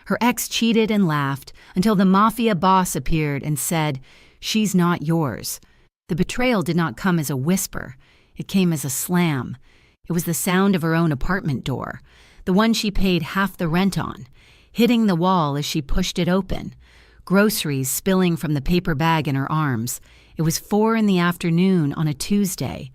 Her ex cheated and laughed until the Mafia boss appeared and said, "She's not yours." The betrayal did not come as a whisper. It came as a slam. It was the sound of her own apartment door, the one she paid half the rent on, hitting the wall as she pushed it open, groceries spilling from the paper bag in her arms. It was 4 p.m. on a Tuesday.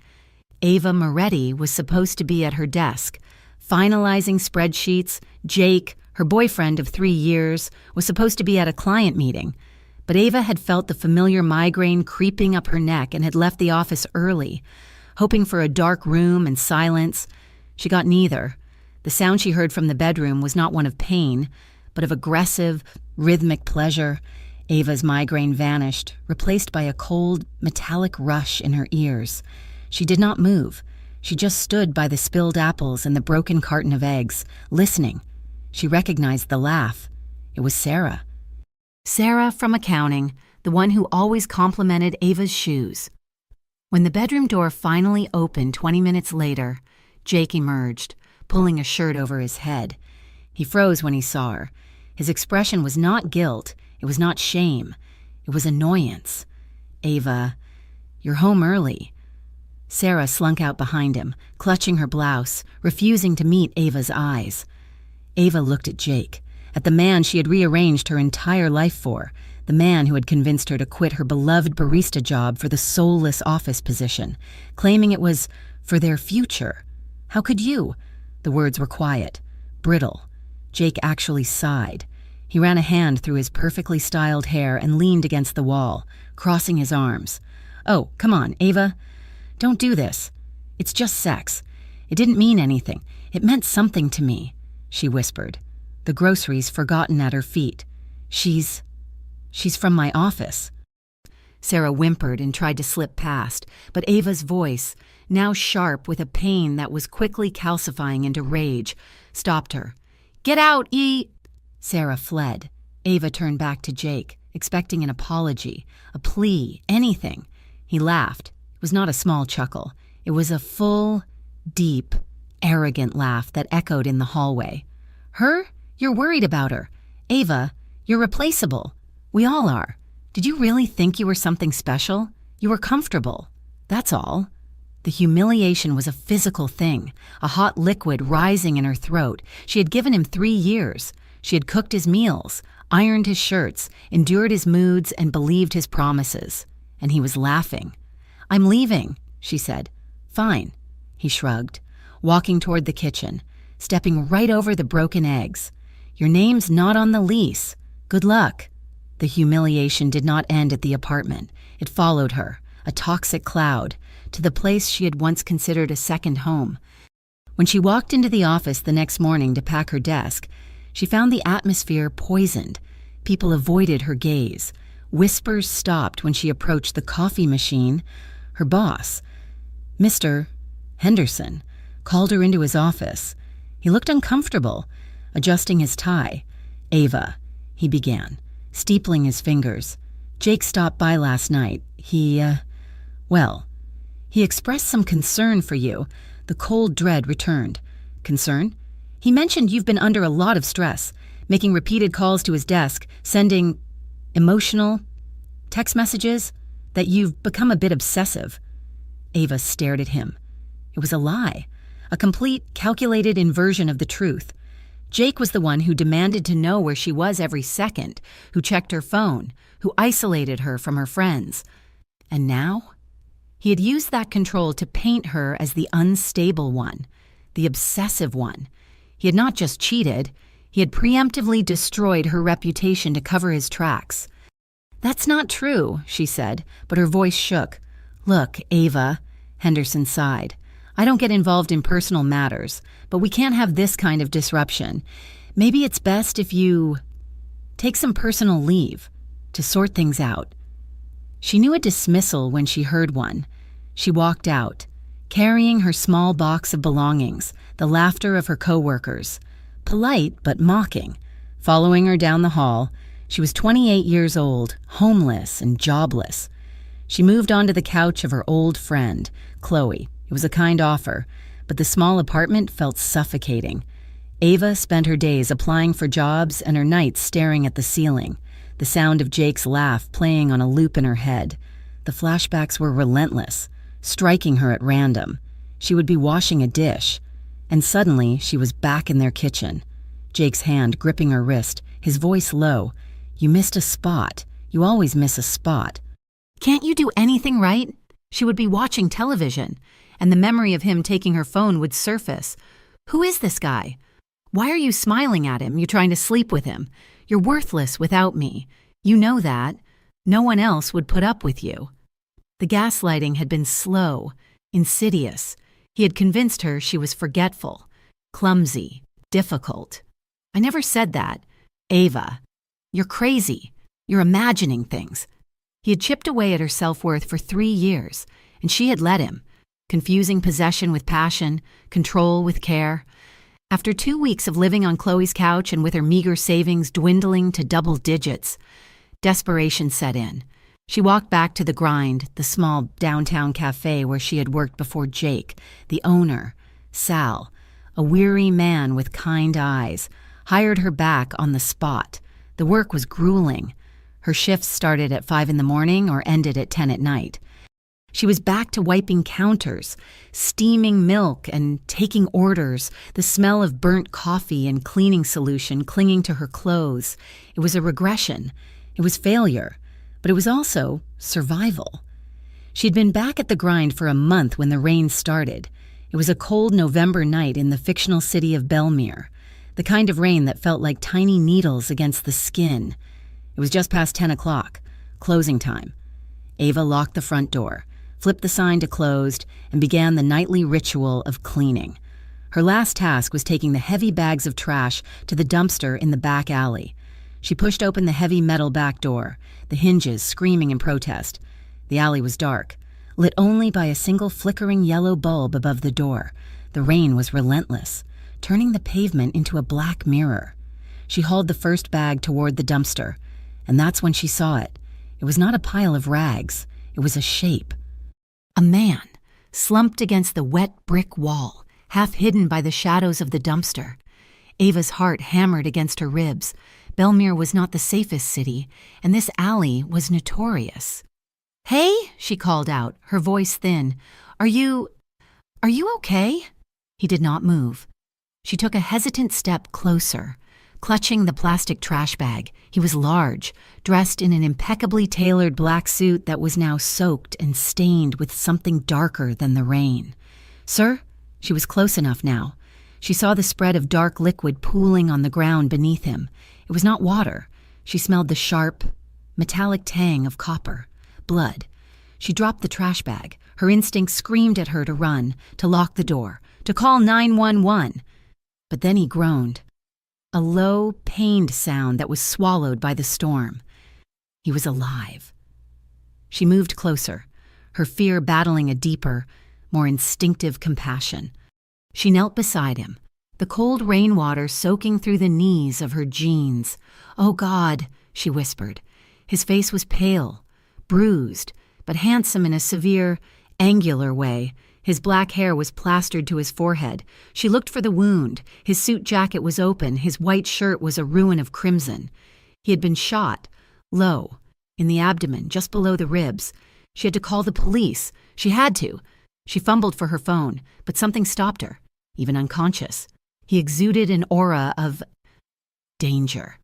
Ava Moretti was supposed to be at her desk, finalizing spreadsheets. Jake, her boyfriend of 3 years, was supposed to be at a client meeting. But Ava had felt the familiar migraine creeping up her neck and had left the office early, hoping for a dark room and silence. She got neither. The sound she heard from the bedroom was not one of pain, but of aggressive, rhythmic pleasure. Ava's migraine vanished, replaced by a cold, metallic rush in her ears. She did not move. She just stood by the spilled apples and the broken carton of eggs, listening. She recognized the laugh. It was Sarah. Sarah from accounting, the one who always complimented Ava's shoes. When the bedroom door finally opened 20 minutes later, Jake emerged, pulling a shirt over his head. He froze when he saw her. His expression was not guilt. It was not shame. It was annoyance. "Ava, you're home early." Sarah slunk out behind him, clutching her blouse, refusing to meet Ava's eyes. Ava looked at Jake, at the man she had rearranged her entire life for, the man who had convinced her to quit her beloved barista job for the soulless office position, claiming it was for their future. How could you? The words were quiet, brittle. Jake actually sighed. He ran a hand through his perfectly styled hair and leaned against the wall, crossing his arms. "Oh, come on, Ava. Don't do this. It's just sex. It didn't mean anything. It meant something to me," she whispered, the groceries forgotten at her feet. She's from my office." Sarah whimpered and tried to slip past, but Ava's voice, now sharp with a pain that was quickly calcifying into rage, stopped her. "Get out, Sarah fled. Ava turned back to Jake, expecting an apology, a plea, anything. He laughed. It was not a small chuckle. It was a full, deep, arrogant laugh that echoed in the hallway. "Her? You're worried about her. Ava, you're replaceable. We all are. Did you really think you were something special? You were comfortable. That's all." The humiliation was a physical thing, a hot liquid rising in her throat. She had given him 3 years. She had cooked his meals, ironed his shirts, endured his moods, and believed his promises. And he was laughing. "I'm leaving," she said. "Fine," he shrugged, walking toward the kitchen, stepping right over the broken eggs. "Your name's not on the lease. Good luck." The humiliation did not end at the apartment. It followed her, a toxic cloud, to the place she had once considered a second home. When she walked into the office the next morning to pack her desk, she found the atmosphere poisoned. People avoided her gaze. Whispers stopped when she approached the coffee machine. Her boss, Mr. Henderson, called her into his office. He looked uncomfortable, adjusting his tie. "Ava," he began, steepling his fingers. "Jake stopped by last night. He expressed some concern for you." The cold dread returned. "Concern?" "He mentioned you've been under a lot of stress, making repeated calls to his desk, sending emotional text messages, that you've become a bit obsessive." Ava stared at him. It was a lie, a complete, calculated inversion of the truth. Jake was the one who demanded to know where she was every second, who checked her phone, who isolated her from her friends. And now? He had used that control to paint her as the unstable one, the obsessive one. He had not just cheated, he had preemptively destroyed her reputation to cover his tracks. "That's not true," she said, but her voice shook. "Look, Ava," Henderson sighed. "I don't get involved in personal matters, but we can't have this kind of disruption. Maybe it's best if you take some personal leave to sort things out." She knew a dismissal when she heard one. She walked out, carrying her small box of belongings, the laughter of her coworkers, polite but mocking. Following her down the hall, she was 28 years old, homeless and jobless. She moved onto the couch of her old friend, Chloe. It was a kind offer, but the small apartment felt suffocating. Ava spent her days applying for jobs and her nights staring at the ceiling, the sound of Jake's laugh playing on a loop in her head. The flashbacks were relentless, striking her at random. She would be washing a dish, and suddenly she was back in their kitchen. Jake's hand gripping her wrist, his voice low. "You missed a spot. You always miss a spot." "Can't you do anything right?" She would be watching television, and the memory of him taking her phone would surface. Who is this guy? Why are you smiling at him? You're trying to sleep with him. You're worthless without me. You know that. No one else would put up with you. The gaslighting had been slow, insidious. He had convinced her she was forgetful, clumsy, difficult. "I never said that. Ava, you're crazy. You're imagining things." He had chipped away at her self-worth for 3 years, and she had let him, confusing possession with passion, control with care. After 2 weeks of living on Chloe's couch and with her meager savings dwindling to double digits, desperation set in. She walked back to the grind, the small downtown cafe where she had worked before Jake, the owner, Sal, a weary man with kind eyes, hired her back on the spot. The work was grueling. Her shifts started at 5 in the morning or ended at 10 at night. She was back to wiping counters, steaming milk and taking orders, the smell of burnt coffee and cleaning solution clinging to her clothes. It was a regression. It was failure. But it was also survival. She'd been back at the grind for a month when the rain started. It was a cold November night in the fictional city of Belmere, the kind of rain that felt like tiny needles against the skin. It was just past 10 o'clock, closing time. Ava locked the front door, flipped the sign to closed, and began the nightly ritual of cleaning. Her last task was taking the heavy bags of trash to the dumpster in the back alley. She pushed open the heavy metal back door, the hinges screaming in protest. The alley was dark, lit only by a single flickering yellow bulb above the door. The rain was relentless, turning the pavement into a black mirror. She hauled the first bag toward the dumpster, and that's when she saw it. It was not a pile of rags. It was a shape. A man, slumped against the wet brick wall, half hidden by the shadows of the dumpster. Ava's heart hammered against her ribs. Belmere was not the safest city, and this alley was notorious. "Hey," she called out, her voice thin. Are you okay?" He did not move. She took a hesitant step closer, clutching the plastic trash bag. He was large, dressed in an impeccably tailored black suit that was now soaked and stained with something darker than the rain. "Sir?" She was close enough now. She saw the spread of dark liquid pooling on the ground beneath him. It was not water. She smelled the sharp, metallic tang of copper, blood. She dropped the trash bag. Her instinct screamed at her to run, to lock the door, to call 911. But then he groaned. A low, pained sound that was swallowed by the storm. He was alive. She moved closer, her fear battling a deeper, more instinctive compassion. She knelt beside him, the cold rainwater soaking through the knees of her jeans. "Oh, God," she whispered. His face was pale, bruised, but handsome in a severe, angular way. His black hair was plastered to his forehead. She looked for the wound. His suit jacket was open. His white shirt was a ruin of crimson. He had been shot, low, in the abdomen, just below the ribs. She had to call the police. She had to. She fumbled for her phone, but something stopped her, even unconscious. He exuded an aura of danger.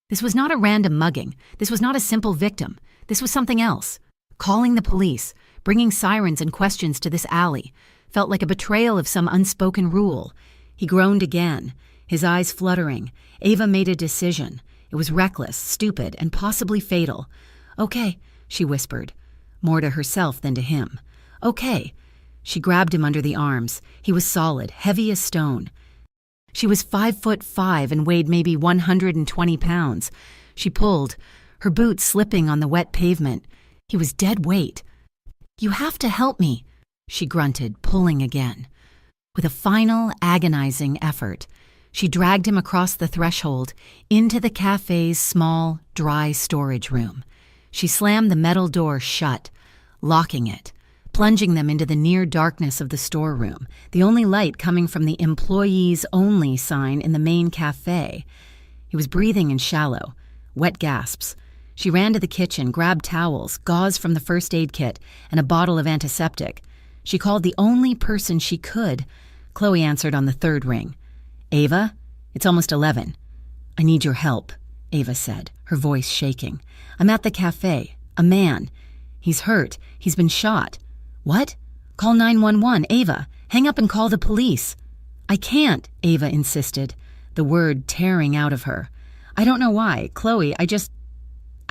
This was not a random mugging. This was not a simple victim. This was something else. Calling the police, bringing sirens and questions to this alley, felt like a betrayal of some unspoken rule. He groaned again, his eyes fluttering. Ava made a decision. It was reckless, stupid, and possibly fatal. "Okay," she whispered, more to herself than to him. "Okay." She grabbed him under the arms. He was solid, heavy as stone. She was 5'5" and weighed maybe 120 pounds. She pulled, her boots slipping on the wet pavement. He was dead weight. "You have to help me," she grunted, pulling again. With a final, agonizing effort, she dragged him across the threshold, into the cafe's small, dry storage room. She slammed the metal door shut, locking it, plunging them into the near darkness of the storeroom, the only light coming from the employees only sign in the main cafe. He was breathing in shallow, wet gasps. She ran to the kitchen, grabbed towels, gauze from the first aid kit, and a bottle of antiseptic. She called the only person she could. Chloe answered on the third ring. "Ava, it's almost 11. "I need your help," Ava said, her voice shaking. "I'm at the cafe. A man. He's hurt. He's been shot." "What?" "Call 911, Ava. Hang up and call the police." "I can't," Ava insisted, the word tearing out of her. "I don't know why. Chloe, I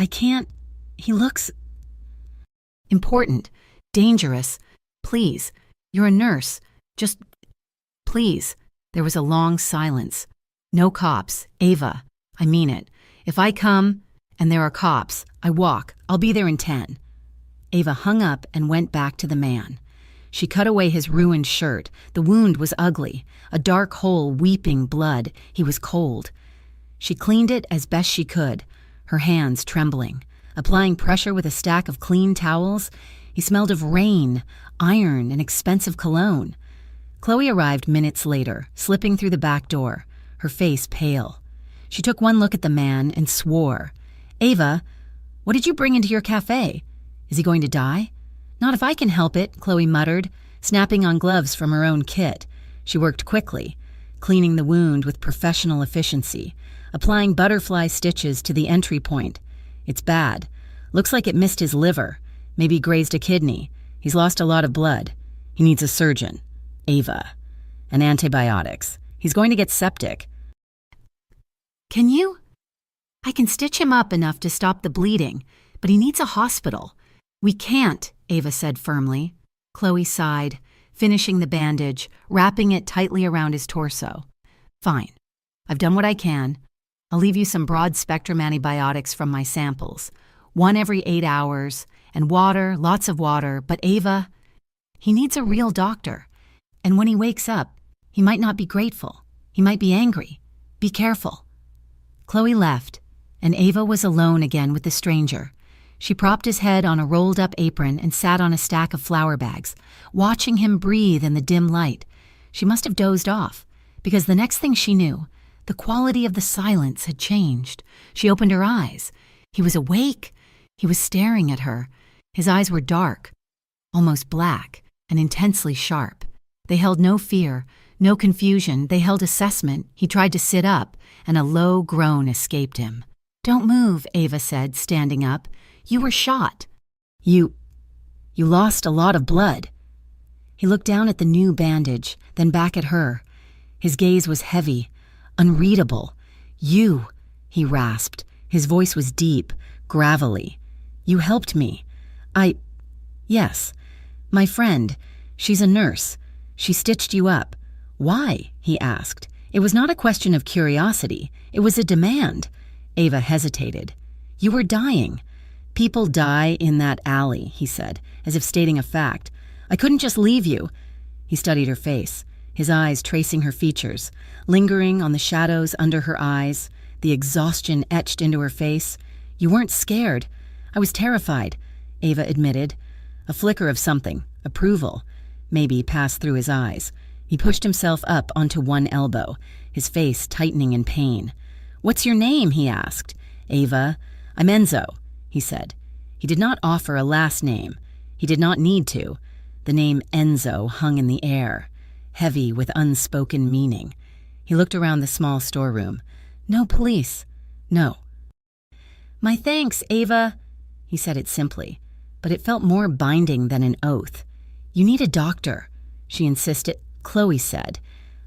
can't. He looks important, dangerous. Please, you're a nurse. Just, please." There was a long silence. "No cops, Ava. I mean it. If I come and there are cops, I walk. I'll be there in 10. Ava hung up and went back to the man. She cut away his ruined shirt. The wound was ugly, a dark hole weeping blood. He was cold. She cleaned it as best she could, her hands trembling, applying pressure with a stack of clean towels. He smelled of rain, iron, and expensive cologne. Chloe arrived minutes later, slipping through the back door, her face pale. She took one look at the man and swore. "Ava, what did you bring into your cafe? Is he going to die?" "Not if I can help it," Chloe muttered, snapping on gloves from her own kit. She worked quickly, cleaning the wound with professional efficiency, applying butterfly stitches to the entry point. "It's bad. Looks like it missed his liver, maybe grazed a kidney. He's lost a lot of blood. He needs a surgeon. Ava. And antibiotics. He's going to get septic." "Can you?" "I can stitch him up enough to stop the bleeding, but he needs a hospital." "We can't," Ava said firmly. Chloe sighed, finishing the bandage, wrapping it tightly around his torso. "Fine. I've done what I can. I'll leave you some broad-spectrum antibiotics from my samples. 1 every 8 hours, and water, lots of water. But Ava, he needs a real doctor. And when he wakes up, he might not be grateful. He might be angry. Be careful." Chloe left, and Ava was alone again with the stranger. She propped his head on a rolled-up apron and sat on a stack of flour bags, watching him breathe in the dim light. She must have dozed off, because the next thing she knew, the quality of the silence had changed. She opened her eyes. He was awake. He was staring at her. His eyes were dark, almost black, and intensely sharp. They held no fear, no confusion. They held assessment. He tried to sit up, and a low groan escaped him. "Don't move," Ava said, standing up. "You were shot." You lost a lot of blood." He looked down at the new bandage, then back at her. His gaze was heavy, unreadable. "You," he rasped. His voice was deep, gravelly. "You helped me. Yes. My friend. She's a nurse. She stitched you up." "Why?" he asked. It was not a question of curiosity. It was a demand. Ava hesitated. "You were dying." "People die in that alley," he said, as if stating a fact. "I couldn't just leave you." He studied her face, his eyes tracing her features, lingering on the shadows under her eyes, the exhaustion etched into her face. "You weren't scared." "I was terrified," Ava admitted. A flicker of something, approval, maybe passed through his eyes. He pushed himself up onto one elbow, his face tightening in pain. "What's your name?" he asked. "Ava. I'm Enzo," he said. He did not offer a last name. He did not need to. The name Enzo hung in the air, heavy with unspoken meaning. He looked around the small storeroom. "No police. No." "My thanks, Ava." He said it simply, but it felt more binding than an oath. "You need a doctor," she insisted. Chloe said,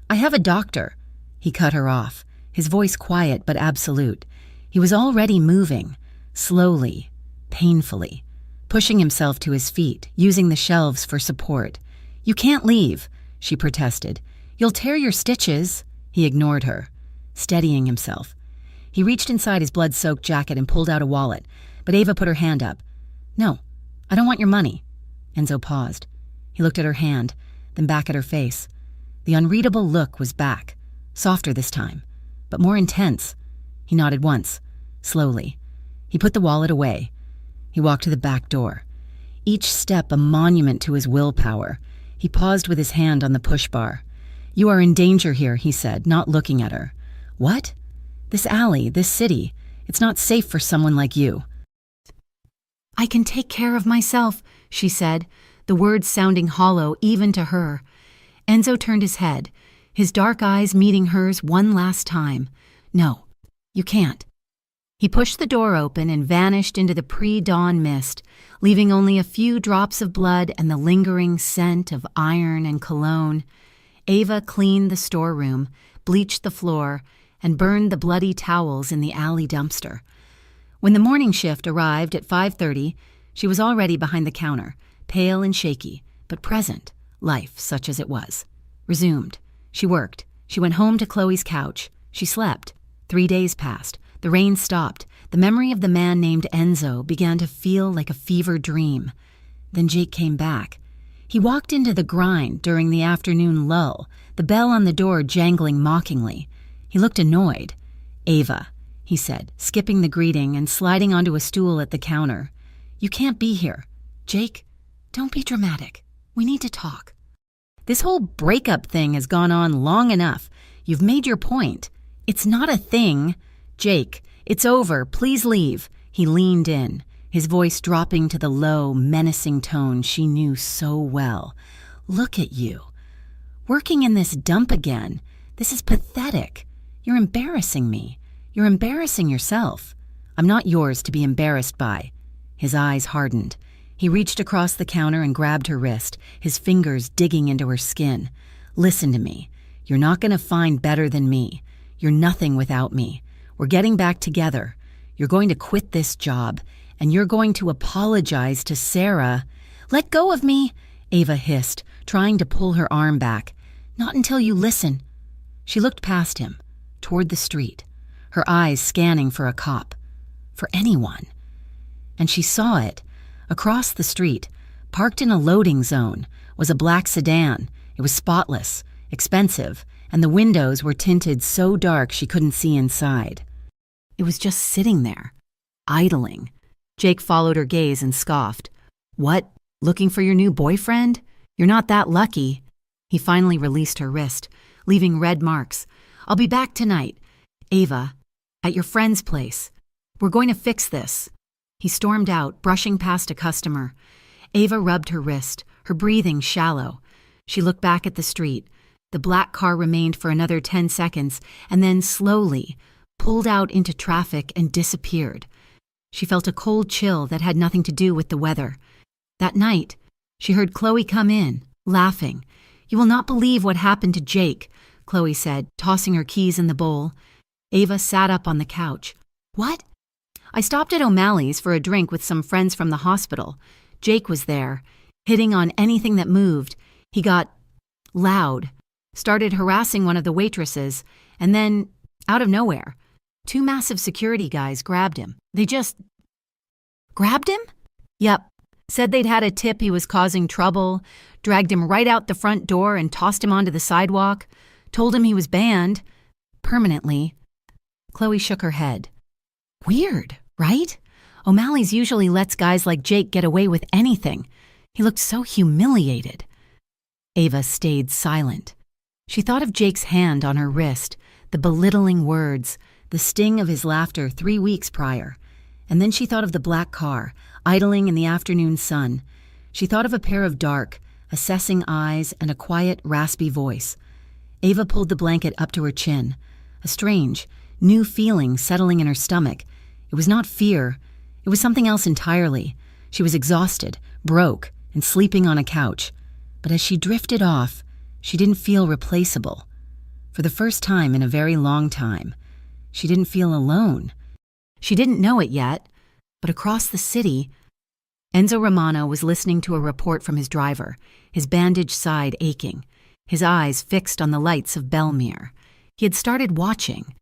"I have a doctor." He cut her off, his voice quiet but absolute. He was already moving, slowly, painfully, pushing himself to his feet, using the shelves for support. "You can't leave," she protested. "You'll tear your stitches." He ignored her, steadying himself. He reached inside his blood-soaked jacket and pulled out a wallet, but Ava put her hand up. "No, I don't want your money." Enzo paused. He looked at her hand, then back at her face. The unreadable look was back, softer this time, but more intense. He nodded once, slowly. He put the wallet away. He walked to the back door. each step a monument to his willpower. He paused with his hand on the push bar. "You are in danger here," he said, not looking at her. "What?" "This alley, this city. It's not safe for someone like you." "I can take care of myself," she said, the words sounding hollow even to her. Enzo turned his head, his dark eyes meeting hers one last time. "No, you can't." He pushed the door open and vanished into the pre-dawn mist, leaving only a few drops of blood and the lingering scent of iron and cologne. Ava cleaned the storeroom, bleached the floor, and burned the bloody towels in the alley dumpster. When the morning shift arrived at 5:30, she was already behind the counter, pale and shaky, but present, life such as it was. Resumed. She worked. She went home to Chloe's couch. She slept. 3 days passed. The rain stopped. The memory of the man named Enzo began to feel like a fever dream. Then Jake came back. He walked into the grind during the afternoon lull, the bell on the door jangling mockingly. He looked annoyed. "Ava," he said, skipping the greeting and sliding onto a stool at the counter. "You can't be here. Jake, don't be dramatic. We need to talk. This whole breakup thing has gone on long enough. You've made your point. It's not a thing. Jake, it's over. Please leave." He leaned in, his voice dropping to the low, menacing tone she knew so well. "Look at you. Working in this dump again. This is pathetic. You're embarrassing me. You're embarrassing yourself. I'm not yours to be embarrassed by." His eyes hardened. He reached across the counter and grabbed her wrist, his fingers digging into her skin. "Listen to me. You're not going to find better than me. You're nothing without me. We're getting back together. You're going to quit this job, and you're going to apologize to Sarah." "Let go of me," Ava hissed, trying to pull her arm back. "Not until you listen." She looked past him, toward the street, her eyes scanning for a cop, for anyone. And she saw it. Across the street, parked in a loading zone, was a black sedan. It was spotless, expensive, and the windows were tinted so dark she couldn't see inside. It was just sitting there, idling. Jake followed her gaze and scoffed. "What? Looking for your new boyfriend? You're not that lucky." He finally released her wrist, leaving red marks. "I'll be back tonight. Ava, at your friend's place. We're going to fix this." He stormed out, brushing past a customer. Ava rubbed her wrist, her breathing shallow. She looked back at the street. The black car remained for another 10 seconds, and then slowly pulled out into traffic and disappeared. She felt a cold chill that had nothing to do with the weather. That night, she heard Chloe come in, laughing. "You will not believe what happened to Jake," Chloe said, tossing her keys in the bowl. Ava sat up on the couch. "What?" "I stopped at O'Malley's for a drink with some friends from the hospital. Jake was there, hitting on anything that moved. He got loud, started harassing one of the waitresses, and then, out of nowhere, 2 massive security guys grabbed him. They just grabbed him? Yep. Said they'd had a tip he was causing trouble, dragged him right out the front door and tossed him onto the sidewalk, told him he was banned. Permanently." Chloe shook her head. "Weird, right? O'Malley's usually lets guys like Jake get away with anything. He looked so humiliated." Ava stayed silent. She thought of Jake's hand on her wrist, the belittling words, the sting of his laughter 3 weeks prior. And then she thought of the black car, idling in the afternoon sun. She thought of a pair of dark, assessing eyes and a quiet, raspy voice. Ava pulled the blanket up to her chin. A strange, new feeling settling in her stomach. It was not fear. It was something else entirely. She was exhausted, broke, and sleeping on a couch. But as she drifted off, she didn't feel replaceable. For the first time in a very long time, she didn't feel alone. She didn't know it yet, but across the city, Enzo Romano was listening to a report from his driver, his bandaged side aching, his eyes fixed on the lights of Belmere. He had started watching.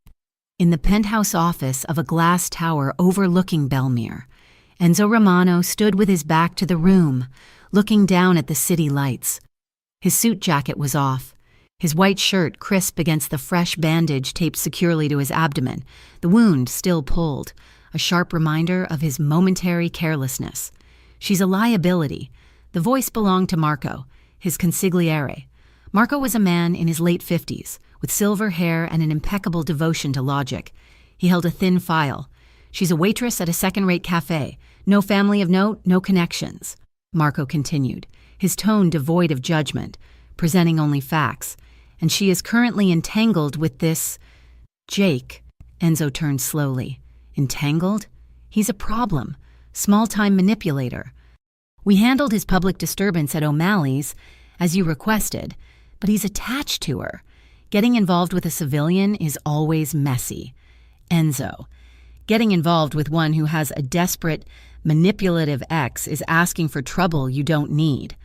In the penthouse office of a glass tower overlooking Belmere, Enzo Romano stood with his back to the room, looking down at the city lights. His suit jacket was off, his white shirt crisp against the fresh bandage taped securely to his abdomen, the wound still pulled, a sharp reminder of his momentary carelessness. She's a liability. The voice belonged to Marco, his consigliere. Marco was a man in his late 50s, with silver hair and an impeccable devotion to logic. He held a thin file. She's a waitress at a second-rate cafe. No family of note, no connections. Marco continued, his tone devoid of judgment, presenting only facts. And she is currently entangled with this... Jake. Enzo turned slowly. Entangled? He's a problem. Small-time manipulator. We handled his public disturbance at O'Malley's, as you requested, but he's attached to her. Getting involved with a civilian is always messy. Enzo. Getting involved with one who has a desperate, manipulative ex is asking for trouble you don't need.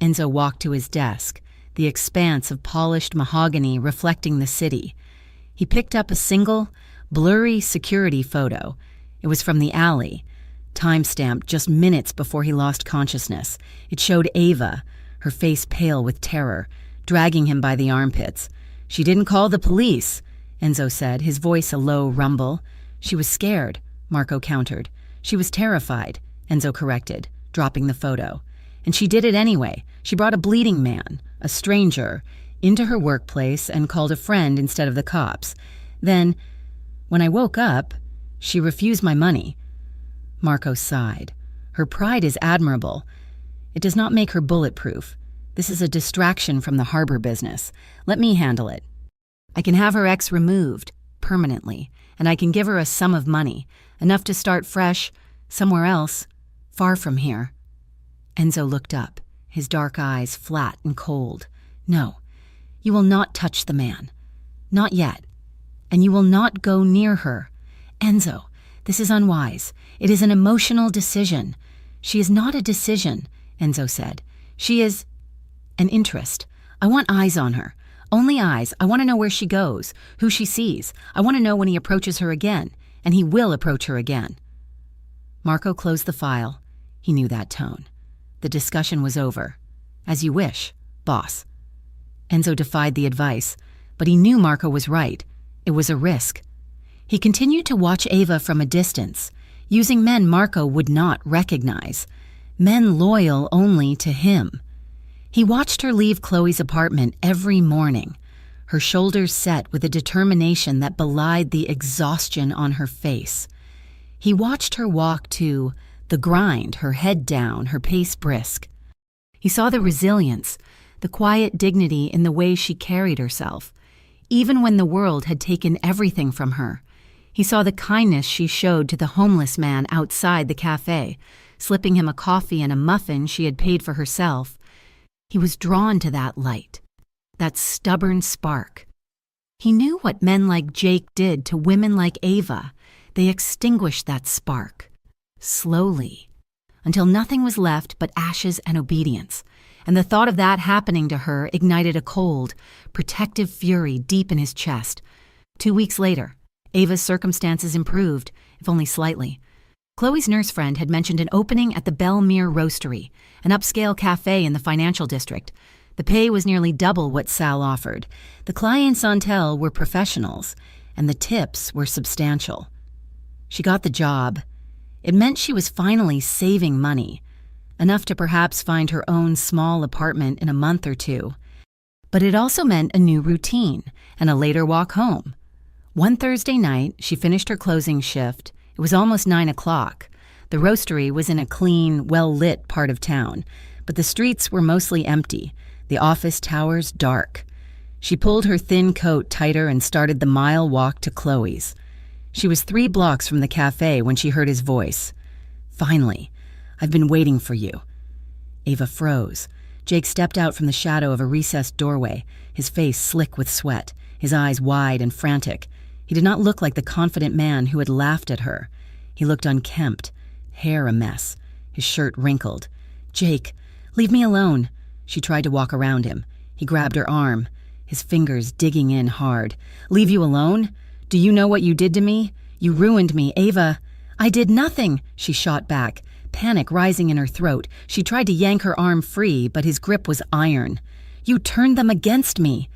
Enzo walked to his desk, the expanse of polished mahogany reflecting the city. He picked up a single, blurry security photo. It was from the alley, time-stamped just minutes before he lost consciousness. It showed Ava, her face pale with terror, dragging him by the armpits. She didn't call the police, Enzo said, his voice a low rumble. She was scared, Marco countered. She was terrified, Enzo corrected, dropping the photo. And she did it anyway. She brought a bleeding man, a stranger, into her workplace and called a friend instead of the cops. Then, when I woke up, she refused my money. Marco sighed. Her pride is admirable. It does not make her bulletproof. This is a distraction from the harbor business. Let me handle it. I can have her ex removed, permanently, and I can give her a sum of money, enough to start fresh, somewhere else, far from here. Enzo looked up, his dark eyes flat and cold. No, you will not touch the man. Not yet. And you will not go near her. Enzo, this is unwise. It is an emotional decision. She is not a decision, Enzo said. She is an interest. I want eyes on her. Only eyes. I want to know where she goes, who she sees. I want to know when he approaches her again, and he will approach her again. Marco closed the file. He knew that tone. The discussion was over. As you wish, boss. Enzo defied the advice, but he knew Marco was right. It was a risk. He continued to watch Ava from a distance, using men Marco would not recognize, men loyal only to him. He watched her leave Chloe's apartment every morning, her shoulders set with a determination that belied the exhaustion on her face. He watched her walk to the grind, her head down, her pace brisk. He saw the resilience, the quiet dignity in the way she carried herself, even when the world had taken everything from her. He saw the kindness she showed to the homeless man outside the cafe, slipping him a coffee and a muffin she had paid for herself. He was drawn to that light, that stubborn spark. He knew what men like Jake did to women like Ava. They extinguished that spark, slowly, until nothing was left but ashes and obedience. And the thought of that happening to her ignited a cold, protective fury deep in his chest. 2 weeks later, Ava's circumstances improved, if only slightly. Chloe's nurse friend had mentioned an opening at the Bellmere Roastery, an upscale cafe in the financial district. The pay was nearly double what Sal offered. The clientele were professionals, and the tips were substantial. She got the job. It meant she was finally saving money, enough to perhaps find her own small apartment in a month or two. But it also meant a new routine and a later walk home. One Thursday night, she finished her closing shift. It was almost 9 o'clock. The roastery was in a clean, well-lit part of town, but the streets were mostly empty, the office towers dark. She pulled her thin coat tighter and started the mile walk to Chloe's. She was 3 blocks from the cafe when she heard his voice. Finally, I've been waiting for you. Ava froze. Jake stepped out from the shadow of a recessed doorway, his face slick with sweat, his eyes wide and frantic. He did not look like the confident man who had laughed at her. He looked unkempt, hair a mess, his shirt wrinkled. Jake, leave me alone. She tried to walk around him. He grabbed her arm, his fingers digging in hard. Leave you alone? Do you know what you did to me? You ruined me, Ava. I did nothing, she shot back, panic rising in her throat. She tried to yank her arm free, but his grip was iron. You turned them against me,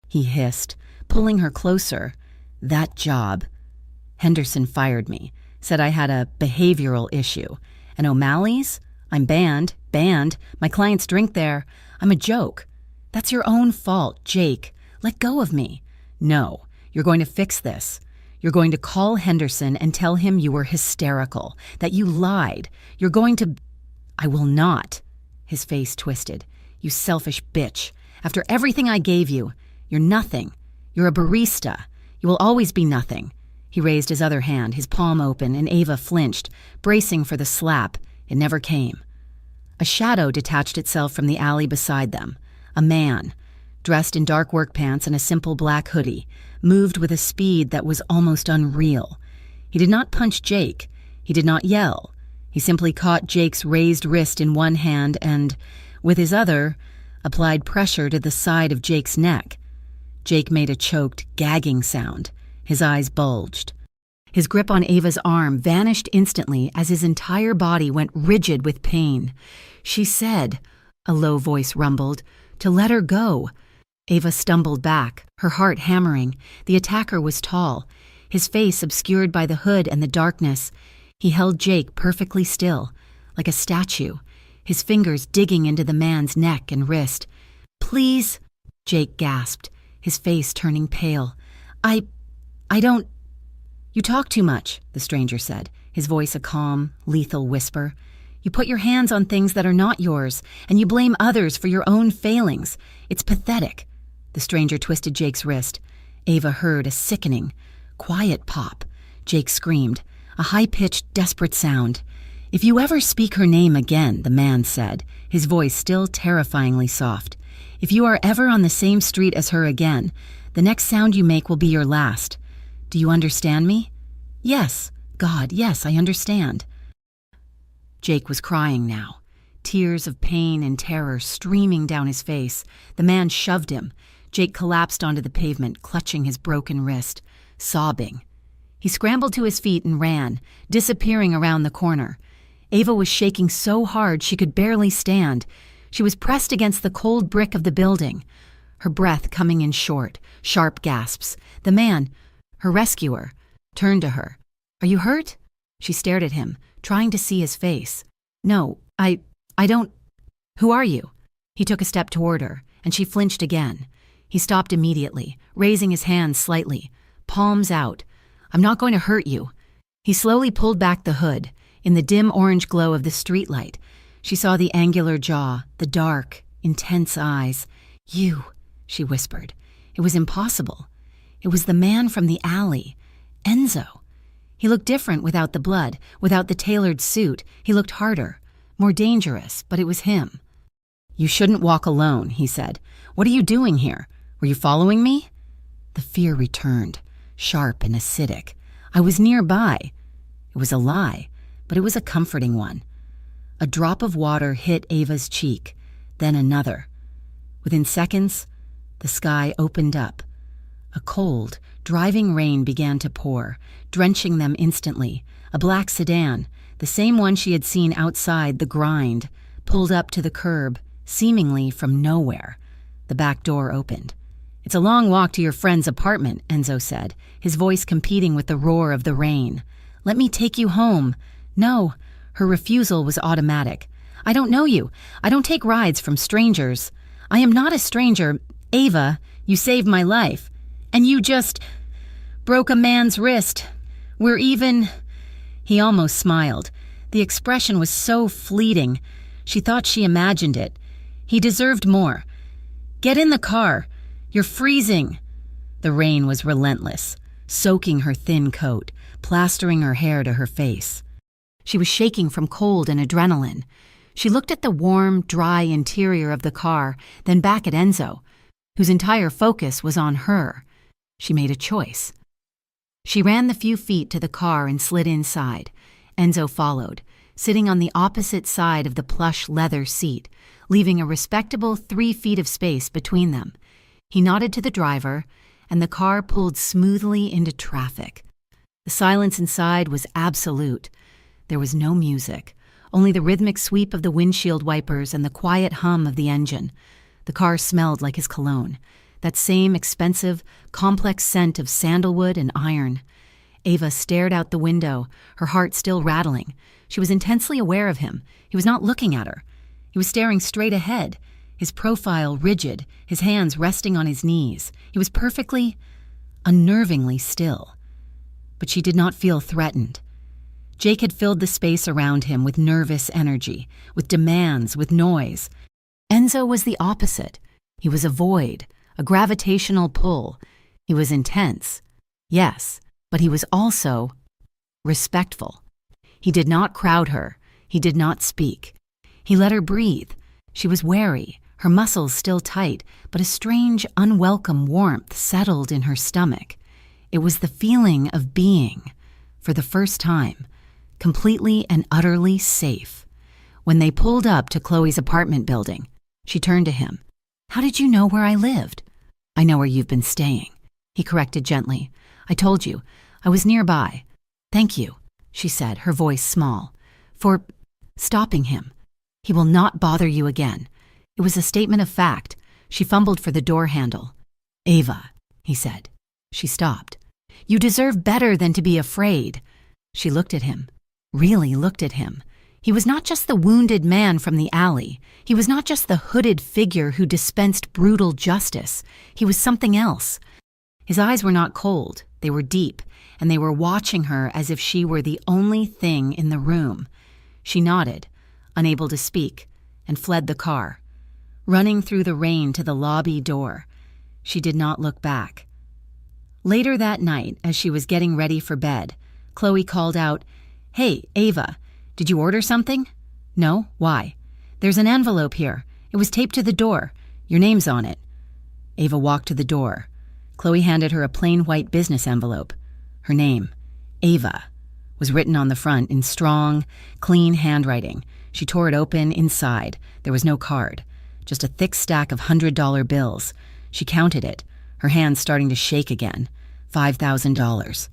he hissed, pulling her closer. That job. Henderson fired me, said I had a behavioral issue, And O'Malley's? I'm banned. Banned. My clients drink there. I'm a joke. That's your own fault, Jake. Let go of me. No, you're going to fix this. You're going to call Henderson and tell him you were hysterical, that you lied. You're going to... I will not. His face twisted. You selfish bitch. After everything I gave you, you're nothing. You're a barista. You will always be nothing. He raised his other hand, his palm open, and Ava flinched, bracing for the slap. It never came. A shadow detached itself from the alley beside them. A man, dressed in dark work pants and a simple black hoodie, moved with a speed that was almost unreal. He did not punch Jake. He did not yell. He simply caught Jake's raised wrist in one hand and, with his other, applied pressure to the side of Jake's neck. Jake made a choked, gagging sound. His eyes bulged. His grip on Ava's arm vanished instantly as his entire body went rigid with pain. She said, a low voice rumbled, to let her go. Ava stumbled back, her heart hammering. The attacker was tall, his face obscured by the hood and the darkness. He held Jake perfectly still, like a statue, his fingers digging into the man's neck and wrist. Please, Jake gasped, his face turning pale. I don't... You talk too much, the stranger said, his voice a calm, lethal whisper. You put your hands on things that are not yours, and you blame others for your own failings. It's pathetic. The stranger twisted Jake's wrist. Ava heard a sickening, quiet pop. Jake screamed, a high-pitched, desperate sound. If you ever speak her name again, the man said, his voice still terrifyingly soft. If you are ever on the same street as her again, the next sound you make will be your last. Do you understand me? Yes. God, yes, I understand. Jake was crying now, tears of pain and terror streaming down his face. The man shoved him. Jake collapsed onto the pavement, clutching his broken wrist, sobbing. He scrambled to his feet and ran, disappearing around the corner. Ava was shaking so hard she could barely stand. She was pressed against the cold brick of the building, her breath coming in short, sharp gasps. The man, her rescuer, turned to her. Are you hurt? She stared at him, trying to see his face. No, I don't... Who are you? He took a step toward her, and she flinched again. He stopped immediately, raising his hands slightly, palms out. I'm not going to hurt you. He slowly pulled back the hood. In the dim orange glow of the streetlight, she saw the angular jaw, the dark, intense eyes. You, she whispered. It was impossible. It was the man from the alley, Enzo. He looked different without the blood, without the tailored suit. He looked harder, more dangerous, but it was him. You shouldn't walk alone, he said. What are you doing here? Were you following me? The fear returned, sharp and acidic. I was nearby. It was a lie, but it was a comforting one. A drop of water hit Ava's cheek, then another. Within seconds, the sky opened up. A cold, driving rain began to pour, drenching them instantly. A black sedan, the same one she had seen outside the grind, pulled up to the curb, seemingly from nowhere. The back door opened. It's a long walk to your friend's apartment, Enzo said, his voice competing with the roar of the rain. Let me take you home. No, her refusal was automatic. I don't know you. I don't take rides from strangers. I am not a stranger. Ava, you saved my life. And you just broke a man's wrist. We're even... He almost smiled. The expression was so fleeting. She thought she imagined it. He deserved more. Get in the car. You're freezing. The rain was relentless, soaking her thin coat, plastering her hair to her face. She was shaking from cold and adrenaline. She looked at the warm, dry interior of the car, then back at Enzo, whose entire focus was on her. She made a choice. She ran the few feet to the car and slid inside. Enzo followed, sitting on the opposite side of the plush leather seat, leaving a respectable 3 feet of space between them. He nodded to the driver, and the car pulled smoothly into traffic. The silence inside was absolute. There was no music, only the rhythmic sweep of the windshield wipers and the quiet hum of the engine. The car smelled like his cologne, that same expensive, complex scent of sandalwood and iron. Ava stared out the window, her heart still rattling. She was intensely aware of him. He was not looking at her. He was staring straight ahead, his profile rigid, his hands resting on his knees. He was perfectly, unnervingly still. But she did not feel threatened. Jake had filled the space around him with nervous energy, with demands, with noise. Enzo was the opposite. He was a void, a gravitational pull. He was intense, yes, but he was also respectful. He did not crowd her. He did not speak. He let her breathe. She was wary, her muscles still tight, but a strange, unwelcome warmth settled in her stomach. It was the feeling of being, for the first time, completely and utterly safe. When they pulled up to Chloe's apartment building, she turned to him. "How did you know where I lived?" "I know where you've been staying," he corrected gently. "I told you. I was nearby." "Thank you," she said, her voice small, "for stopping him. He will not bother you again." It was a statement of fact. She fumbled for the door handle. "Ava," he said. She stopped. "You deserve better than to be afraid." She looked at him, really looked at him. He was not just the wounded man from the alley. He was not just the hooded figure who dispensed brutal justice. He was something else. His eyes were not cold. They were deep, and they were watching her as if she were the only thing in the room. She nodded, unable to speak, and fled the car, running through the rain to the lobby door. She did not look back. Later that night, as she was getting ready for bed, Chloe called out, "Hey, Ava, did you order something?" "No, why?" "There's an envelope here. It was taped to the door. Your name's on it." Ava walked to the door. Chloe handed her a plain white business envelope. Her name, Ava, was written on the front in strong, clean handwriting. She tore it open. Inside, there was no card, just a thick stack of $100 bills. She counted it, her hands starting to shake again. $5,000.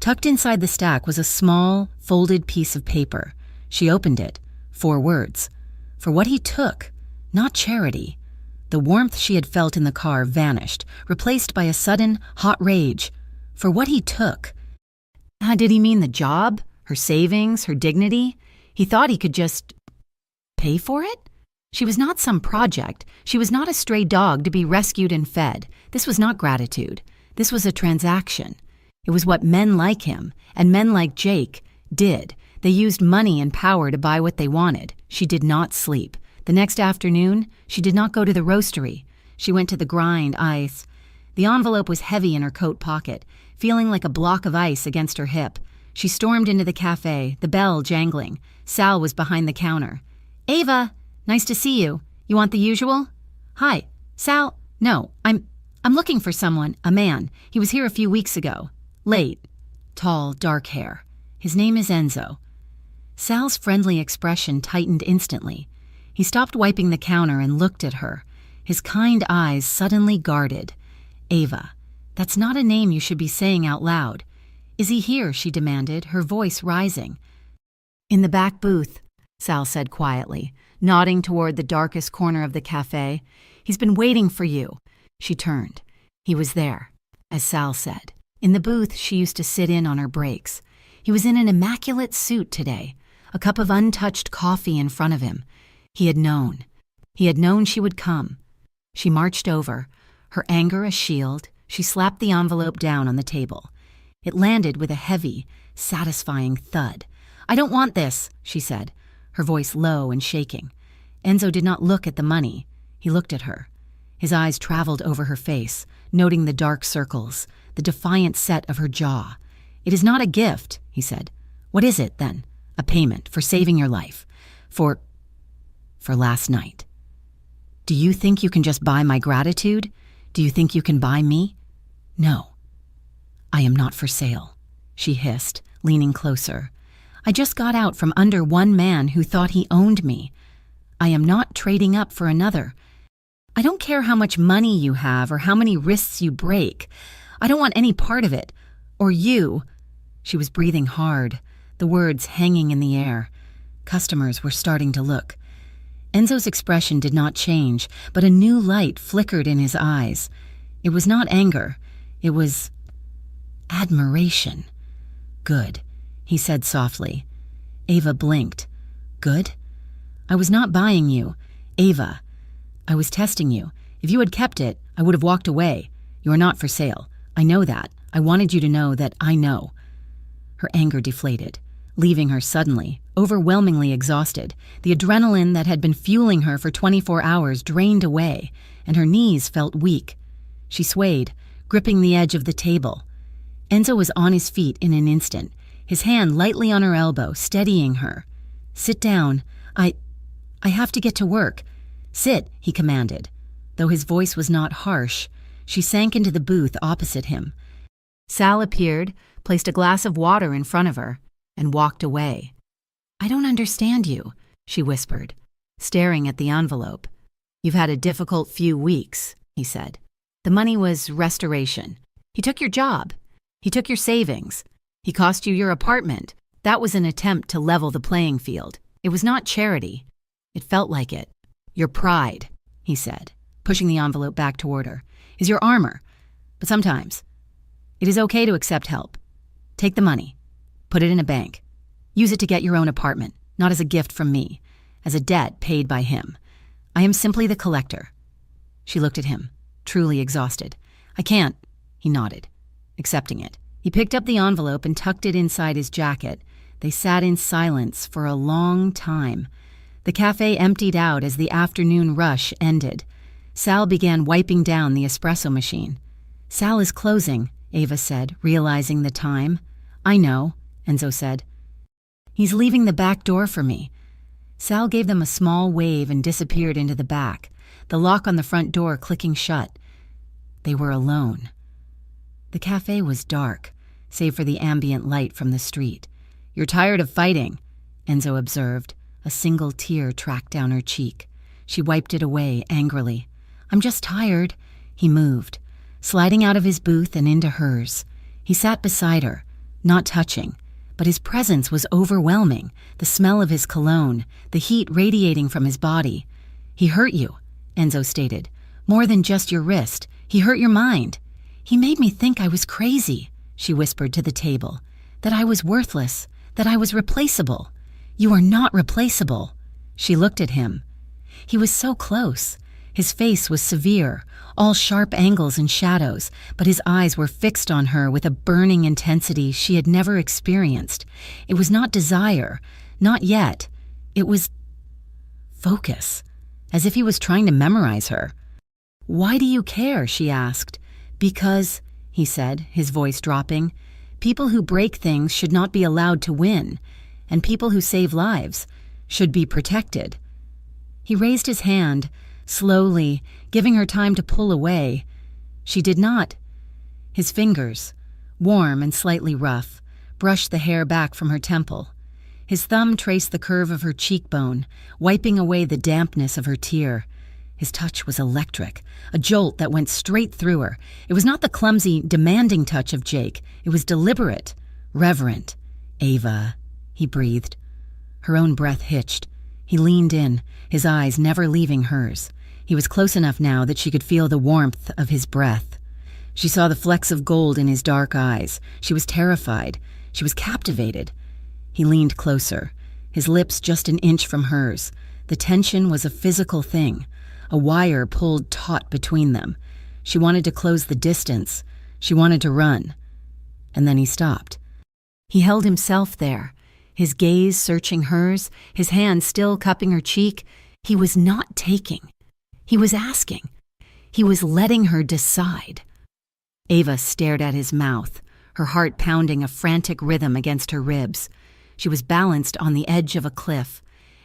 Tucked inside the stack was a small, folded piece of paper. She opened it. 4 words. For what he took, not charity. The warmth she had felt in the car vanished, replaced by a sudden, hot rage. For what he took. Did he mean the job? Her savings? Her dignity? He thought he could just pay for it? She was not some project. She was not a stray dog to be rescued and fed. This was not gratitude. This was a transaction. It was what men like him, and men like Jake, did. They used money and power to buy what they wanted. She did not sleep. The next afternoon, she did not go to the roastery. She went to the grind ice. The envelope was heavy in her coat pocket, feeling like a block of ice against her hip. She stormed into the cafe, the bell jangling. Sal was behind the counter. "Ava, nice to see you. You want the usual?" "Hi, Sal. No, I'm looking for someone, a man. He was here a few weeks ago. Late. Tall, dark hair. His name is Enzo." Sal's friendly expression tightened instantly. He stopped wiping the counter and looked at her, his kind eyes suddenly guarded. "Ava, that's not a name you should be saying out loud." "Is he here?" she demanded, her voice rising. "In the back booth," Sal said quietly, nodding toward the darkest corner of the cafe. "He's been waiting for you." She turned. He was there, as Sal said. In the booth she used to sit in on her breaks. He was in an immaculate suit today, a cup of untouched coffee in front of him. He had known. He had known she would come. She marched over, her anger a shield. She slapped the envelope down on the table. It landed with a heavy, satisfying thud. "I don't want this," she said, her voice low and shaking. Enzo did not look at the money. He looked at her. His eyes traveled over her face, noting the dark circles, the defiant set of her jaw. "It is not a gift," he said. "What is it, then?" "A payment for saving your life. For last night." "Do you think you can just buy my gratitude? Do you think you can buy me?" "No. I am not for sale," she hissed, leaning closer. "I just got out from under one man who thought he owned me. I am not trading up for another. I don't care how much money you have or how many wrists you break. I don't want any part of it. Or you." She was breathing hard, the words hanging in the air. Customers were starting to look. Enzo's expression did not change, but a new light flickered in his eyes. It was not anger. It was admiration. Good, he said softly. Ava blinked. Good? I was not buying you. Ava. I was testing you. If you had kept it, I would have walked away. You are not for sale. I know that. I wanted you to know that I know. Her anger deflated, leaving her suddenly, overwhelmingly exhausted. The adrenaline that had been fueling her for 24 hours drained away, and her knees felt weak. She swayed, gripping the edge of the table. Enzo was on his feet in an instant, his hand lightly on her elbow, steadying her. Sit down. I have to get to work. Sit, he commanded. Though his voice was not harsh, she sank into the booth opposite him. Sal appeared, placed a glass of water in front of her, and walked away. I don't understand you, she whispered, staring at the envelope. You've had a difficult few weeks, he said. The money was restoration. He took your job. He took your savings. He cost you your apartment. That was an attempt to level the playing field. It was not charity. It felt like it. Your pride, he said, pushing the envelope back toward her, is your armor. But sometimes, it is okay to accept help. Take the money. Put it in a bank. Use it to get your own apartment, not as a gift from me, as a debt paid by him. I am simply the collector. She looked at him, truly exhausted. I can't, he nodded, accepting it. He picked up the envelope and tucked it inside his jacket. They sat in silence for a long time. The cafe emptied out as the afternoon rush ended. Sal began wiping down the espresso machine. Sal is closing, Ava said, realizing the time. I know, Enzo said. He's leaving the back door for me. Sal gave them a small wave and disappeared into the back, the lock on the front door clicking shut. They were alone. The cafe was dark, save for the ambient light from the street. You're tired of fighting, Enzo observed. A single tear tracked down her cheek. She wiped it away angrily. I'm just tired. He moved, sliding out of his booth and into hers. He sat beside her, not touching, but his presence was overwhelming, the smell of his cologne, the heat radiating from his body. He hurt you, Enzo stated. More than just your wrist. He hurt your mind. He made me think I was crazy, she whispered to the table. That I was worthless, that I was replaceable. You are not replaceable. She looked at him. He was so close. His face was severe, all sharp angles and shadows, but his eyes were fixed on her with a burning intensity she had never experienced. It was not desire, not yet. It was focus, as if he was trying to memorize her. Why do you care? She asked. Because, he said, his voice dropping, people who break things should not be allowed to win, and people who save lives should be protected. He raised his hand, slowly, giving her time to pull away. She did not. His fingers, warm and slightly rough, brushed the hair back from her temple. His thumb traced the curve of her cheekbone, wiping away the dampness of her tear. His touch was electric, a jolt that went straight through her. It was not the clumsy, demanding touch of Jake. It was deliberate, reverent. Ava, he breathed. Her own breath hitched. He leaned in, his eyes never leaving hers. He was close enough now that she could feel the warmth of his breath. She saw the flecks of gold in his dark eyes. She was terrified. She was captivated. He leaned closer, his lips just an inch from hers. The tension was a physical thing. A wire pulled taut between them. She wanted to close the distance. She wanted to run. And then he stopped. He held himself there, his gaze searching hers, his hand still cupping her cheek. He was not taking. He was asking. He was letting her decide. Ava stared at his mouth, her heart pounding a frantic rhythm against her ribs. She was balanced on the edge of a cliff,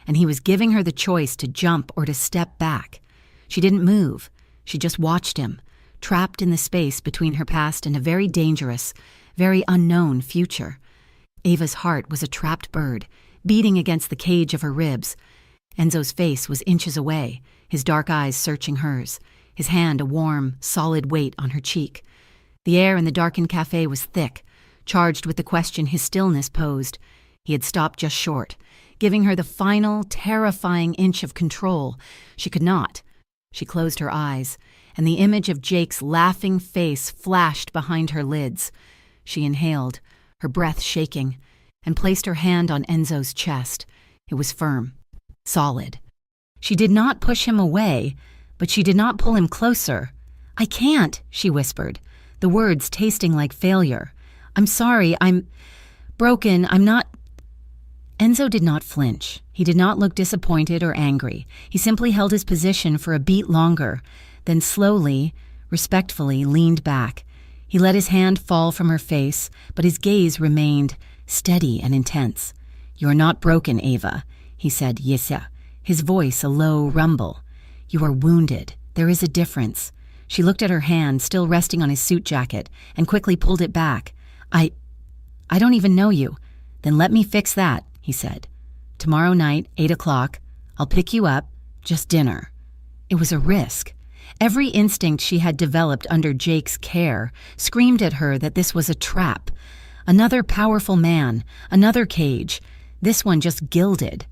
and he was giving her the choice to jump or to step back. She didn't move. She just watched him, trapped in the space between her past and a very dangerous, very unknown future. Ava's heart was a trapped bird, beating against the cage of her ribs. Enzo's face was inches away, his dark eyes searching hers, his hand a warm, solid weight on her cheek. The air in the darkened cafe was thick, charged with the question his stillness posed. He had stopped just short, giving her the final, terrifying inch of control. She could not. She closed her eyes, and the image of Jake's laughing face flashed behind her lids. She inhaled, her breath shaking, and placed her hand on Enzo's chest. It was firm, solid. She did not push him away, but she did not pull him closer. "I can't," she whispered, the words tasting like failure. "I'm sorry, I'm broken, I'm not—" Enzo did not flinch. He did not look disappointed or angry. He simply held his position for a beat longer, then slowly, respectfully leaned back. He let his hand fall from her face, but his gaze remained steady and intense. "You're not broken, Ava," he said, "Yesa," his voice a low rumble. "You are wounded. There is a difference." She looked at her hand, still resting on his suit jacket, and quickly pulled it back. I don't even know you." "Then let me fix that," he said. "Tomorrow night, 8 o'clock, I'll pick you up, just dinner." It was a risk. Every instinct she had developed under Jake's care screamed at her that this was a trap. Another powerful man, another cage, this one just gilded.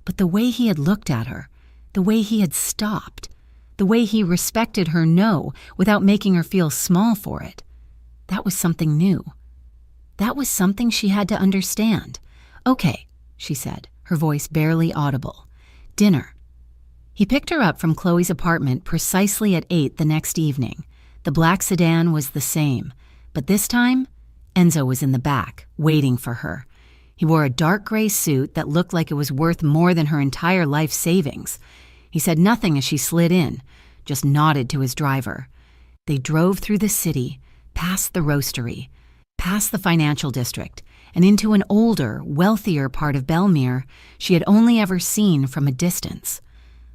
But the way he had looked at her, the way he had stopped, the way he respected her no without making her feel small for it, that was something new. That was something she had to understand. "Okay," she said, her voice barely audible. "Dinner." He picked her up from Chloe's apartment precisely at 8 the next evening. The black sedan was the same, but this time, Enzo was in the back, waiting for her. He wore a dark gray suit that looked like it was worth more than her entire life savings. He said nothing as she slid in, just nodded to his driver. They drove through the city, past the roastery, past the financial district, and into an older, wealthier part of Belmere she had only ever seen from a distance.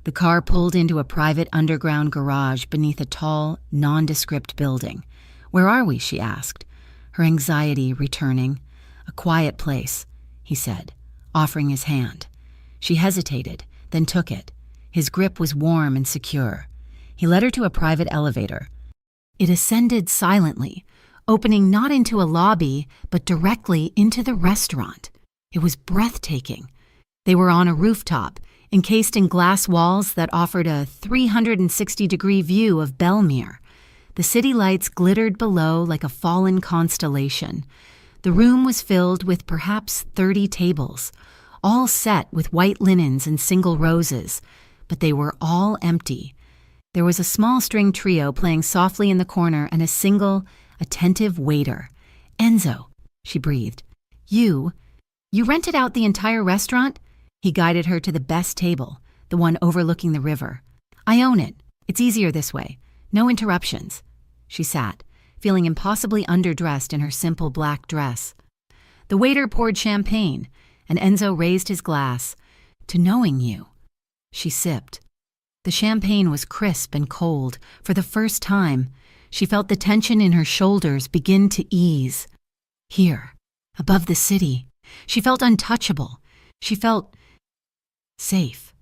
The car pulled into a private underground garage beneath a tall, nondescript building. "Where are we?" she asked, her anxiety returning. "A quiet place," he said, offering his hand. She hesitated, then took it. His grip was warm and secure. He led her to a private elevator. It ascended silently, opening not into a lobby, but directly into the restaurant. It was breathtaking. They were on a rooftop, encased in glass walls that offered a 360-degree view of Belmere. The city lights glittered below like a fallen constellation. The room was filled with perhaps 30 tables, all set with white linens and single roses, but they were all empty. There was a small string trio playing softly in the corner and a single, attentive waiter. "Enzo," she breathed. You rented out the entire restaurant?" He guided her to the best table, the one overlooking the river. "I own it. It's easier this way. No interruptions." She sat, feeling impossibly underdressed in her simple black dress. The waiter poured champagne, and Enzo raised his glass. "To knowing you." She sipped. The champagne was crisp and cold. For the first time, she felt the tension in her shoulders begin to ease. Here, above the city, she felt untouchable. She felt safe.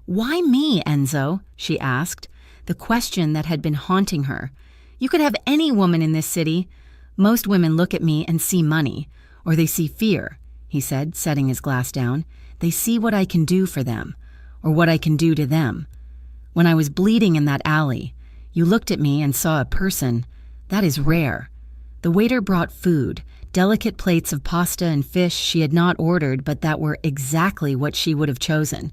"Why me, Enzo?" she asked, the question that had been haunting her. "You could have any woman in this city. Most women look at me and see money, or they see fear," he said, setting his glass down. "They see what I can do for them, or what I can do to them. When I was bleeding in that alley, you looked at me and saw a person. That is rare." The waiter brought food, delicate plates of pasta and fish she had not ordered but that were exactly what she would have chosen.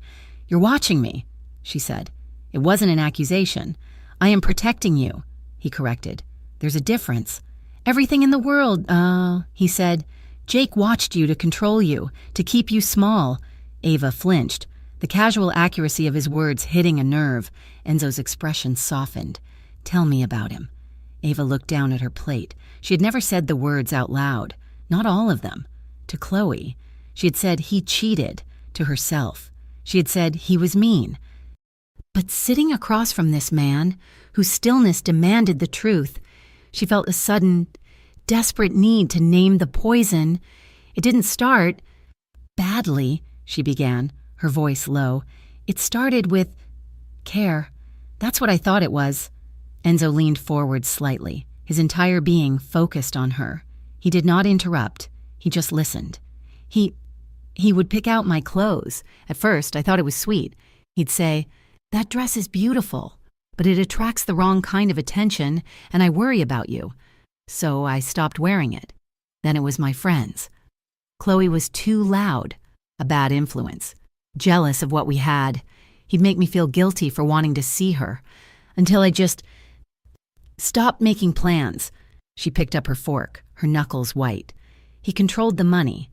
"You're watching me," she said. "It wasn't an accusation. I am protecting you," he corrected. "There's a difference." "Everything in the world, he said. "Jake watched you to control you, to keep you small." Ava flinched, the casual accuracy of his words hitting a nerve. Enzo's expression softened. "Tell me about him." Ava looked down at her plate. She had never said the words out loud, not all of them. To Chloe, she had said he cheated. To herself, she had said he was mean. But sitting across from this man, whose stillness demanded the truth, she felt a sudden, desperate need to name the poison. It didn't start badly, she began, her voice low. "It started with care. That's what I thought it was." Enzo leaned forward slightly, his entire being focused on her. He did not interrupt. He just listened. He would pick out my clothes. At first, I thought it was sweet. He'd say, "That dress is beautiful, but it attracts the wrong kind of attention, and I worry about you." So I stopped wearing it. Then it was my friends. Chloe was too loud, a bad influence, jealous of what we had. He'd make me feel guilty for wanting to see her, until I just stopped making plans. She picked up her fork, her knuckles white. He controlled the money.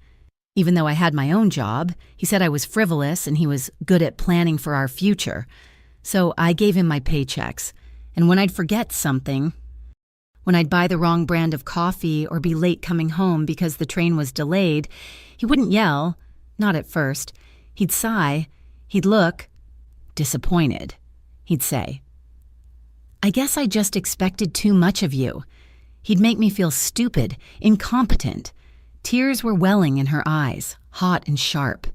Even though I had my own job, he said I was frivolous and he was good at planning for our future. So I gave him my paychecks, and when I'd forget something, when I'd buy the wrong brand of coffee or be late coming home because the train was delayed, he wouldn't yell, not at first. He'd sigh, he'd look disappointed. He'd say, "I guess I just expected too much of you." He'd make me feel stupid, incompetent. Tears were welling in her eyes, hot and sharp.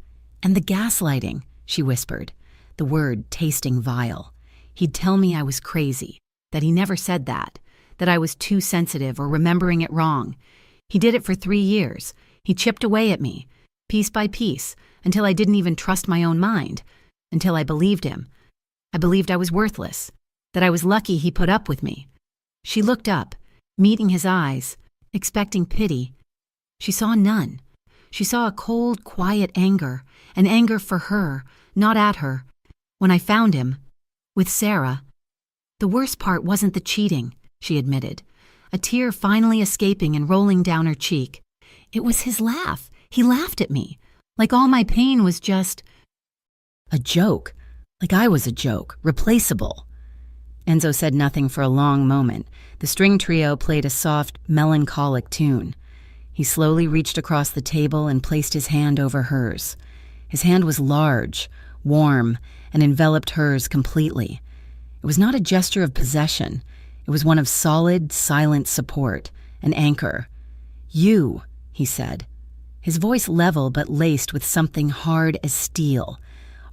"And the gaslighting," she whispered, the word tasting vile. He'd tell me I was crazy, that he never said that I was too sensitive or remembering it wrong. He did it for 3 years. He chipped away at me, piece by piece, until I didn't even trust my own mind, until I believed him. I believed I was worthless, that I was lucky he put up with me. She looked up, meeting his eyes, expecting pity. She saw none. She saw a cold, quiet anger, an anger for her, not at her. When I found him, with Sarah, the worst part wasn't the cheating, she admitted, a tear finally escaping and rolling down her cheek. It was his laugh. He laughed at me, like all my pain was just a joke, like I was a joke, replaceable. Enzo said nothing for a long moment. The string trio played a soft, melancholic tune. He slowly reached across the table and placed his hand over hers. His hand was large, warm, and enveloped hers completely. It was not a gesture of possession. It was one of solid, silent support, an anchor. "You," he said, his voice level but laced with something hard as steel,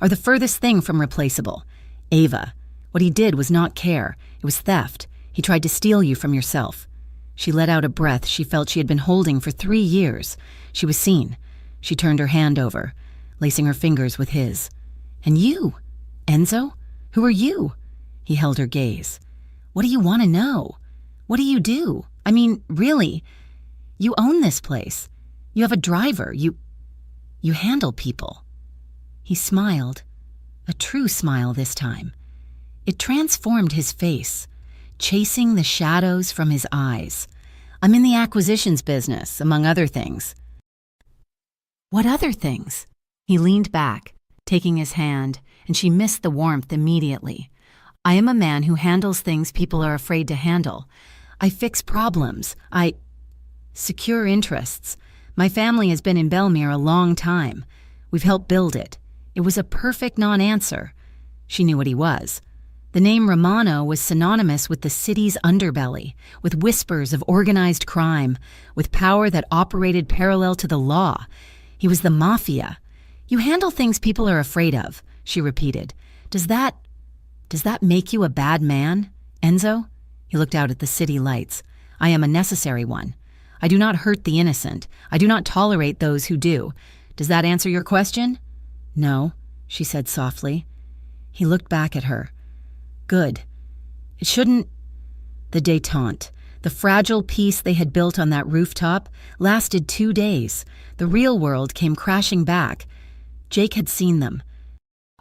"are the furthest thing from replaceable. Ava, what he did was not care. It was theft. He tried to steal you from yourself." She let out a breath she felt she had been holding for 3 years. She was seen. She turned her hand over, lacing her fingers with his. "And you? Enzo? Who are you?" He held her gaze. "What do you want to know? What do you do? I mean, really, you own this place. You have a driver. You handle people." He smiled, a true smile this time. It transformed his face, chasing the shadows from his eyes. "I'm in the acquisitions business, among other things." "What other things?" He leaned back, taking his hand, and she missed the warmth immediately. "I am a man who handles things people are afraid to handle. I fix problems. I secure interests. My family has been in Belmere a long time. We've helped build it." It was a perfect non-answer. She knew what he was. The name Romano was synonymous with the city's underbelly, with whispers of organized crime, with power that operated parallel to the law. He was the Mafia. "You handle things people are afraid of," she repeated. Does that make you a bad man, Enzo?" He looked out at the city lights. "I am a necessary one. I do not hurt the innocent. I do not tolerate those who do. Does that answer your question?" "No," she said softly. He looked back at her. "Good. It shouldn't—" The détente, the fragile peace they had built on that rooftop, lasted 2 days. The real world came crashing back. Jake had seen them.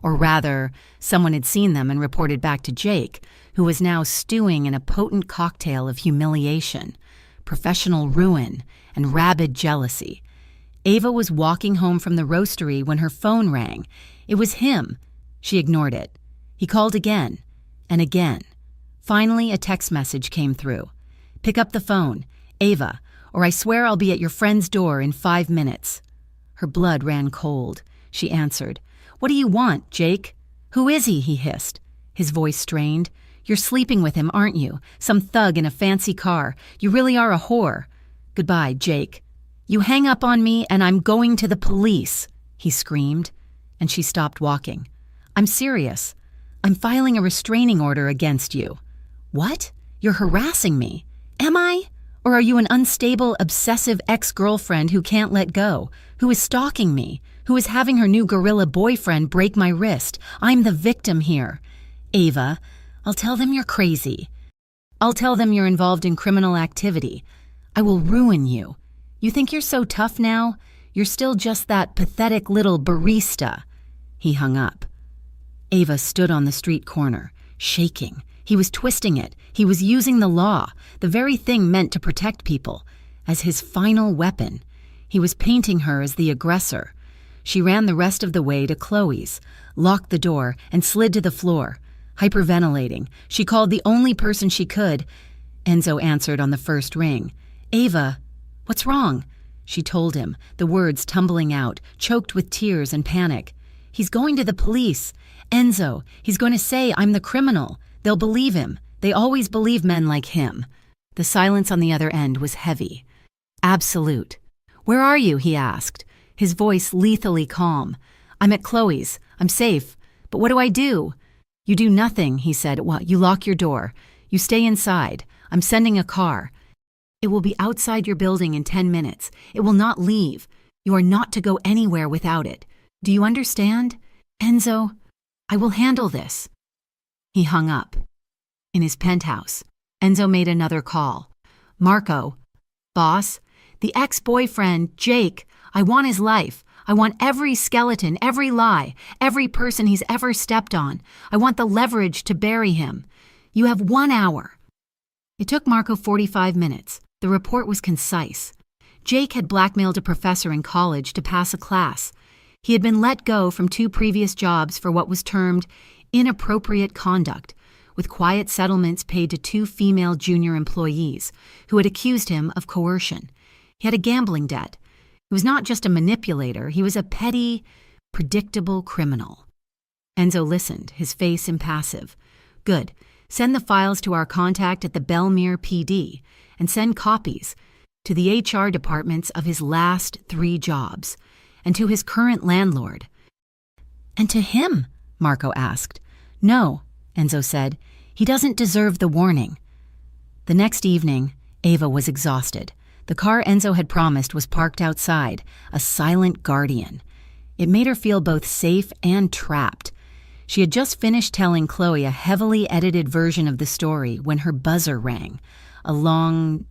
Or rather, someone had seen them and reported back to Jake, who was now stewing in a potent cocktail of humiliation, professional ruin, and rabid jealousy. Ava was walking home from the roastery when her phone rang. It was him. She ignored it. He called again, and again. Finally, a text message came through. "Pick up the phone, Ava, or I swear I'll be at your friend's door in 5 minutes." Her blood ran cold. She answered. "What do you want, Jake?" "Who is he?" he hissed. His voice strained. "You're sleeping with him, aren't you? Some thug in a fancy car. You really are a whore. Goodbye, Jake. You hang up on me and I'm going to the police," he screamed, and she stopped walking. "I'm serious. I'm filing a restraining order against you." "What? You're harassing me." "Am I? Or are you an unstable, obsessive ex-girlfriend who can't let go, who is stalking me, who is having her new gorilla boyfriend break my wrist? I'm the victim here. Ava, I'll tell them you're crazy. I'll tell them you're involved in criminal activity. I will ruin you. You think you're so tough now? You're still just that pathetic little barista." He hung up. Ava stood on the street corner, shaking. He was twisting it. He was using the law, the very thing meant to protect people, as his final weapon. He was painting her as the aggressor. She ran the rest of the way to Chloe's, locked the door, and slid to the floor. Hyperventilating, she called the only person she could. Enzo answered on the first ring. "Ava, what's wrong?" She told him, the words tumbling out, choked with tears and panic. "He's going to the police. Enzo, he's going to say I'm the criminal. They'll believe him. They always believe men like him." The silence on the other end was heavy. Absolute. "Where are you?" he asked, his voice lethally calm. "I'm at Chloe's. I'm safe. But what do I do?" "You do nothing," he said. "Well, you lock your door. You stay inside. I'm sending a car. It will be outside your building in 10 minutes. It will not leave. You are not to go anywhere without it. Do you understand? Enzo, I will handle this." He hung up. In his penthouse, Enzo made another call. "Marco, boss, the ex-boyfriend, Jake, I want his life. I want every skeleton, every lie, every person he's ever stepped on. I want the leverage to bury him. You have 1 hour." It took Marco 45 minutes. The report was concise. Jake had blackmailed a professor in college to pass a class. He had been let go from 2 previous jobs for what was termed inappropriate conduct, with quiet settlements paid to 2 female junior employees who had accused him of coercion. He had a gambling debt. He was not just a manipulator, he was a petty, predictable criminal. Enzo listened, his face impassive. "Good. Send the files to our contact at the Belmere PD, and send copies to the HR departments of his last 3 jobs, and to his current landlord." "And to him?" Marco asked. "No," Enzo said. "He doesn't deserve the warning." The next evening, Ava was exhausted. The car Enzo had promised was parked outside, a silent guardian. It made her feel both safe and trapped. She had just finished telling Chloe a heavily edited version of the story when her buzzer rang, a long,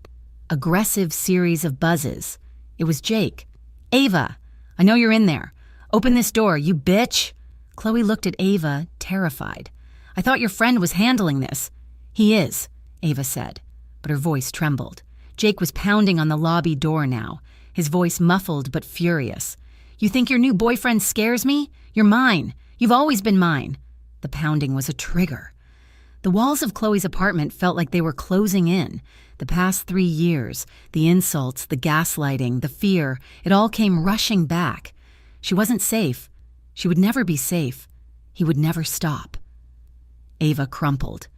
aggressive series of buzzes. It was Jake. "Ava, I know you're in there. Open this door, you bitch." Chloe looked at Ava, terrified. "I thought your friend was handling this." "He is," Ava said, but her voice trembled. Jake was pounding on the lobby door now, his voice muffled but furious. "You think your new boyfriend scares me? You're mine. You've always been mine." The pounding was a trigger. The walls of Chloe's apartment felt like they were closing in. The past 3 years, the insults, the gaslighting, the fear, it all came rushing back. She wasn't safe. She would never be safe. He would never stop. Ava crumpled.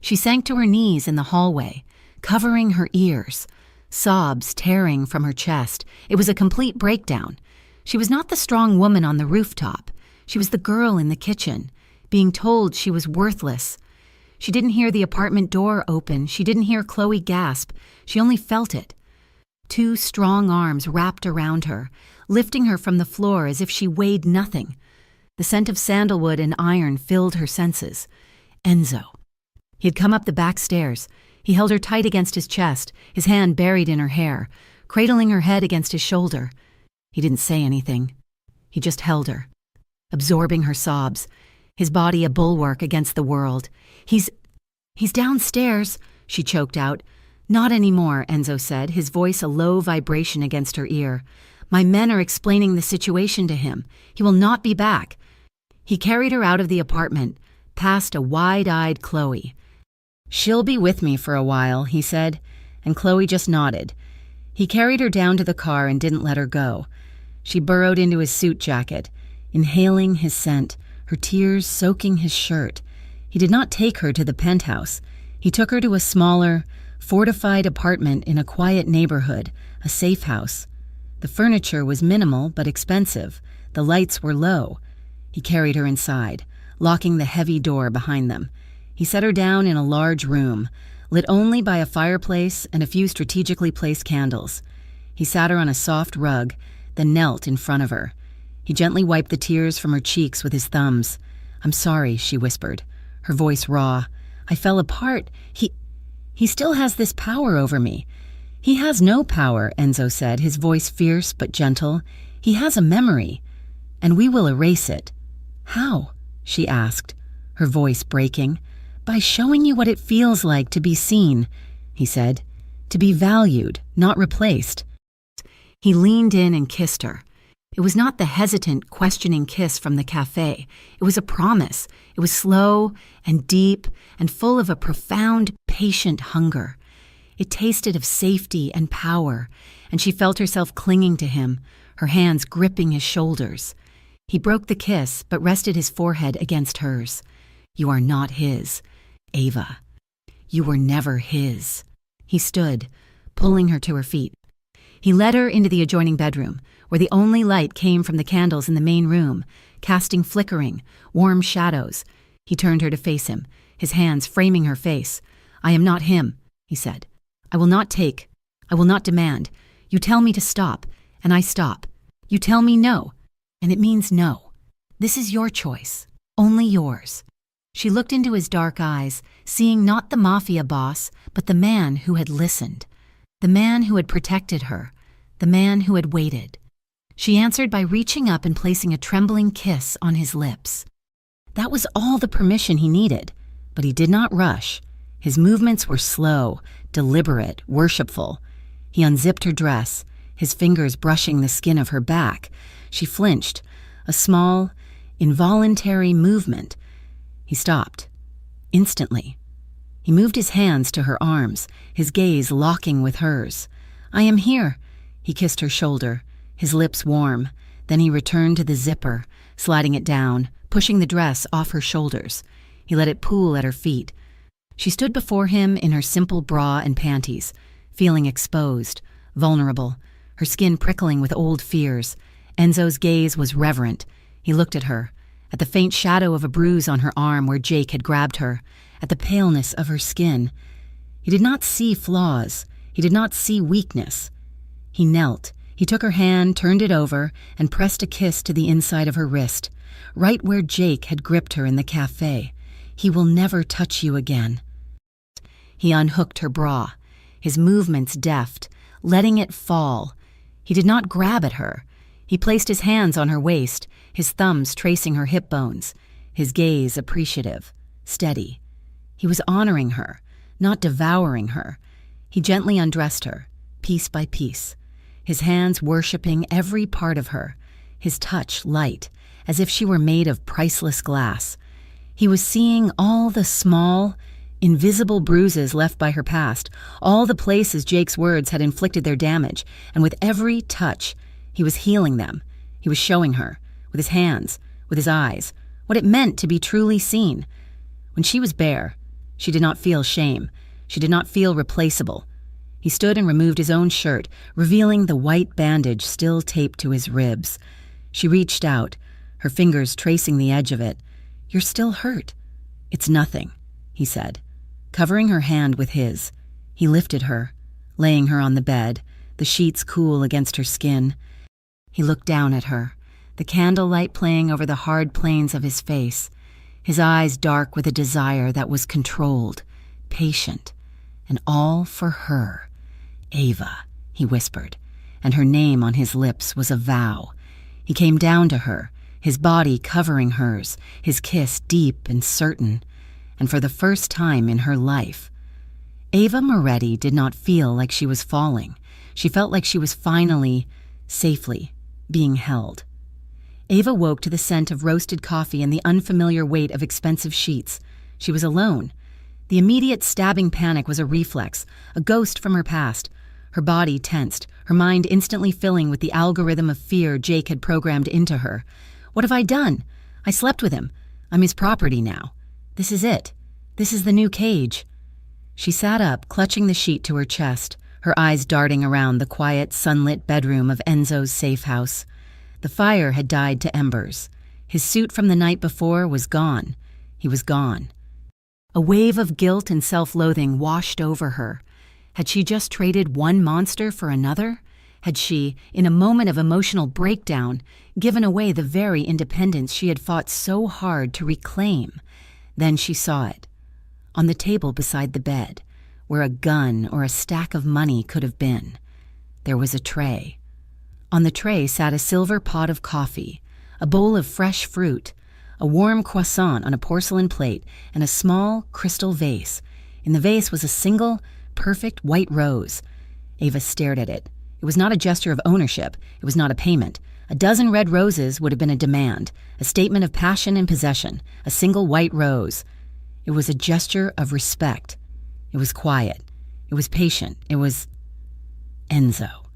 She sank to her knees in the hallway, covering her ears, sobs tearing from her chest. It was a complete breakdown. She was not the strong woman on the rooftop. She was the girl in the kitchen, being told she was worthless. She didn't hear the apartment door open. She didn't hear Chloe gasp. She only felt it. 2 strong arms wrapped around her, lifting her from the floor as if she weighed nothing. The scent of sandalwood and iron filled her senses. Enzo. He had come up the back stairs. He held her tight against his chest, his hand buried in her hair, cradling her head against his shoulder. He didn't say anything. He just held her, absorbing her sobs, his body a bulwark against the world. He's downstairs," she choked out. "Not anymore," Enzo said, his voice a low vibration against her ear. "My men are explaining the situation to him. He will not be back." He carried her out of the apartment, past a wide-eyed Chloe. "She'll be with me for a while," he said, and Chloe just nodded. He carried her down to the car and didn't let her go. She burrowed into his suit jacket, inhaling his scent, her tears soaking his shirt. He did not take her to the penthouse. He took her to a smaller, fortified apartment in a quiet neighborhood, a safe house. The furniture was minimal but expensive. The lights were low. He carried her inside, locking the heavy door behind them. He set her down in a large room, lit only by a fireplace and a few strategically placed candles. He sat her on a soft rug, then knelt in front of her. He gently wiped the tears from her cheeks with his thumbs. "I'm sorry," she whispered, her voice raw. "I fell apart. He still has this power over me. "He has no power," Enzo said, his voice fierce but gentle. "He has a memory, and we will erase it." "How?" she asked, her voice breaking. "By showing you what it feels like to be seen," he said. "To be valued, not replaced." He leaned in and kissed her. It was not the hesitant, questioning kiss from the cafe. It was a promise. It was slow and deep and full of a profound, patient hunger. It tasted of safety and power, and she felt herself clinging to him, her hands gripping his shoulders. He broke the kiss, but rested his forehead against hers. "You are not his, Ava. You were never his." He stood, pulling her to her feet. He led her into the adjoining bedroom, where the only light came from the candles in the main room, casting flickering, warm shadows. He turned her to face him, his hands framing her face. "I am not him," he said. "I will not take. I will not demand. You tell me to stop, and I stop. You tell me no, and it means no. This is your choice, only yours." She looked into his dark eyes, seeing not the Mafia boss, but the man who had listened, the man who had protected her, the man who had waited. She answered by reaching up and placing a trembling kiss on his lips. That was all the permission he needed, but he did not rush. His movements were slow, deliberate, worshipful. He unzipped her dress, his fingers brushing the skin of her back. She flinched, a small, involuntary movement. He stopped. Instantly. He moved his hands to her arms, his gaze locking with hers. "I am here." He kissed her shoulder, his lips warm. Then he returned to the zipper, sliding it down, pushing the dress off her shoulders. He let it pool at her feet. She stood before him in her simple bra and panties, feeling exposed, vulnerable, her skin prickling with old fears. Enzo's gaze was reverent. He looked at her, at the faint shadow of a bruise on her arm where Jake had grabbed her, at the paleness of her skin. He did not see flaws. He did not see weakness. He knelt. He took her hand, turned it over, and pressed a kiss to the inside of her wrist, right where Jake had gripped her in the cafe. "He will never touch you again." He unhooked her bra, his movements deft, letting it fall. He did not grab at her. He placed his hands on her waist, his thumbs tracing her hip bones, his gaze appreciative, steady. He was honoring her, not devouring her. He gently undressed her, piece by piece, his hands worshiping every part of her, his touch light, as if she were made of priceless glass. He was seeing all the small, invisible bruises left by her past, all the places Jake's words had inflicted their damage, and with every touch, he was healing them. He was showing her, with his hands, with his eyes, what it meant to be truly seen. When she was bare, she did not feel shame. She did not feel replaceable. He stood and removed his own shirt, revealing the white bandage still taped to his ribs. She reached out, her fingers tracing the edge of it. "You're still hurt." "It's nothing," he said, covering her hand with his. He lifted her, laying her on the bed, the sheets cool against her skin. He looked down at her, the candlelight playing over the hard planes of his face, his eyes dark with a desire that was controlled, patient, and all for her. "Ava," he whispered, and her name on his lips was a vow. He came down to her, his body covering hers, his kiss deep and certain, and for the first time in her life. Ava Moretti did not feel like she was falling. She felt like she was finally, safely, being held. Ava woke to the scent of roasted coffee and the unfamiliar weight of expensive sheets. She was alone. The immediate stabbing panic was a reflex, a ghost from her past. Her body tensed, her mind instantly filling with the algorithm of fear Jake had programmed into her. What have I done? I slept with him. I'm his property now. This is it. This is the new cage. She sat up, clutching the sheet to her chest, her eyes darting around the quiet, sunlit bedroom of Enzo's safe house. The fire had died to embers. His suit from the night before was gone. He was gone. A wave of guilt and self-loathing washed over her. Had she just traded one monster for another? Had she, in a moment of emotional breakdown, given away the very independence she had fought so hard to reclaim? Then she saw it. On the table beside the bed, where a gun or a stack of money could have been. There was a tray. On the tray sat a silver pot of coffee, a bowl of fresh fruit, a warm croissant on a porcelain plate, and a small crystal vase. In the vase was a single, perfect white rose. Ava stared at it. It was not a gesture of ownership. It was not a payment. A dozen red roses would have been a demand, a statement of passion and possession, a single white rose. It was a gesture of respect. It was quiet. It was patient. It was Enzo.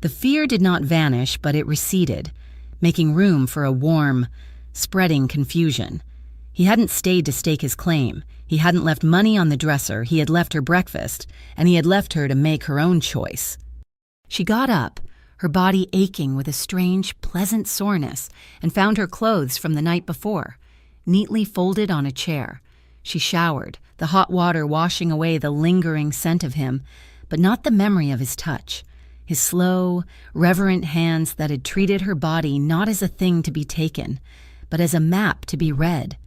The fear did not vanish, but it receded, making room for a warm, spreading confusion. He hadn't stayed to stake his claim. He hadn't left money on the dresser. He had left her breakfast, and he had left her to make her own choice. She got up, her body aching with a strange, pleasant soreness, and found her clothes from the night before, neatly folded on a chair. She showered, the hot water washing away the lingering scent of him, but not the memory of his touch. His slow, reverent hands that had treated her body not as a thing to be taken, but as a map to be read.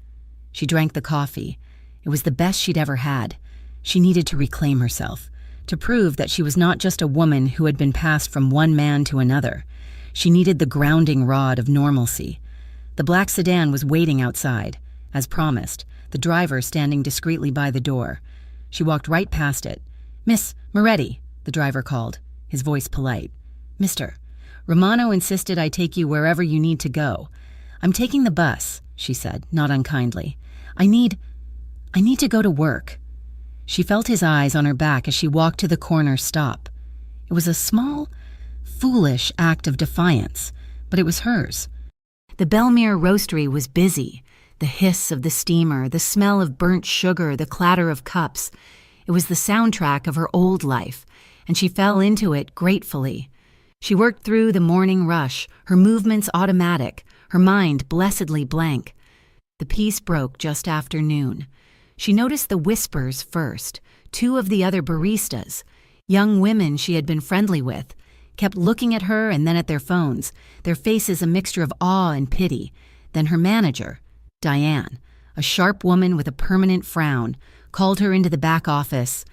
She drank the coffee. It was the best she'd ever had. She needed to reclaim herself, to prove that she was not just a woman who had been passed from one man to another. She needed the grounding rod of normalcy. The black sedan was waiting outside, as promised, the driver standing discreetly by the door. She walked right past it. "Miss Moretti," the driver called, his voice polite. "Mr. Romano insisted I take you wherever you need to go." "I'm taking the bus," she said, not unkindly. I need to go to work." She felt his eyes on her back as she walked to the corner stop. It was a small, foolish act of defiance, but it was hers. The Belmere roastery was busy. The hiss of the steamer, the smell of burnt sugar, the clatter of cups. It was the soundtrack of her old life, and she fell into it gratefully. She worked through the morning rush, her movements automatic, her mind blessedly blank. The peace broke just after noon. She noticed the whispers first. Two of the other baristas, young women she had been friendly with, kept looking at her and then at their phones, their faces a mixture of awe and pity. Then her manager, Diane, a sharp woman with a permanent frown, called her into the back office.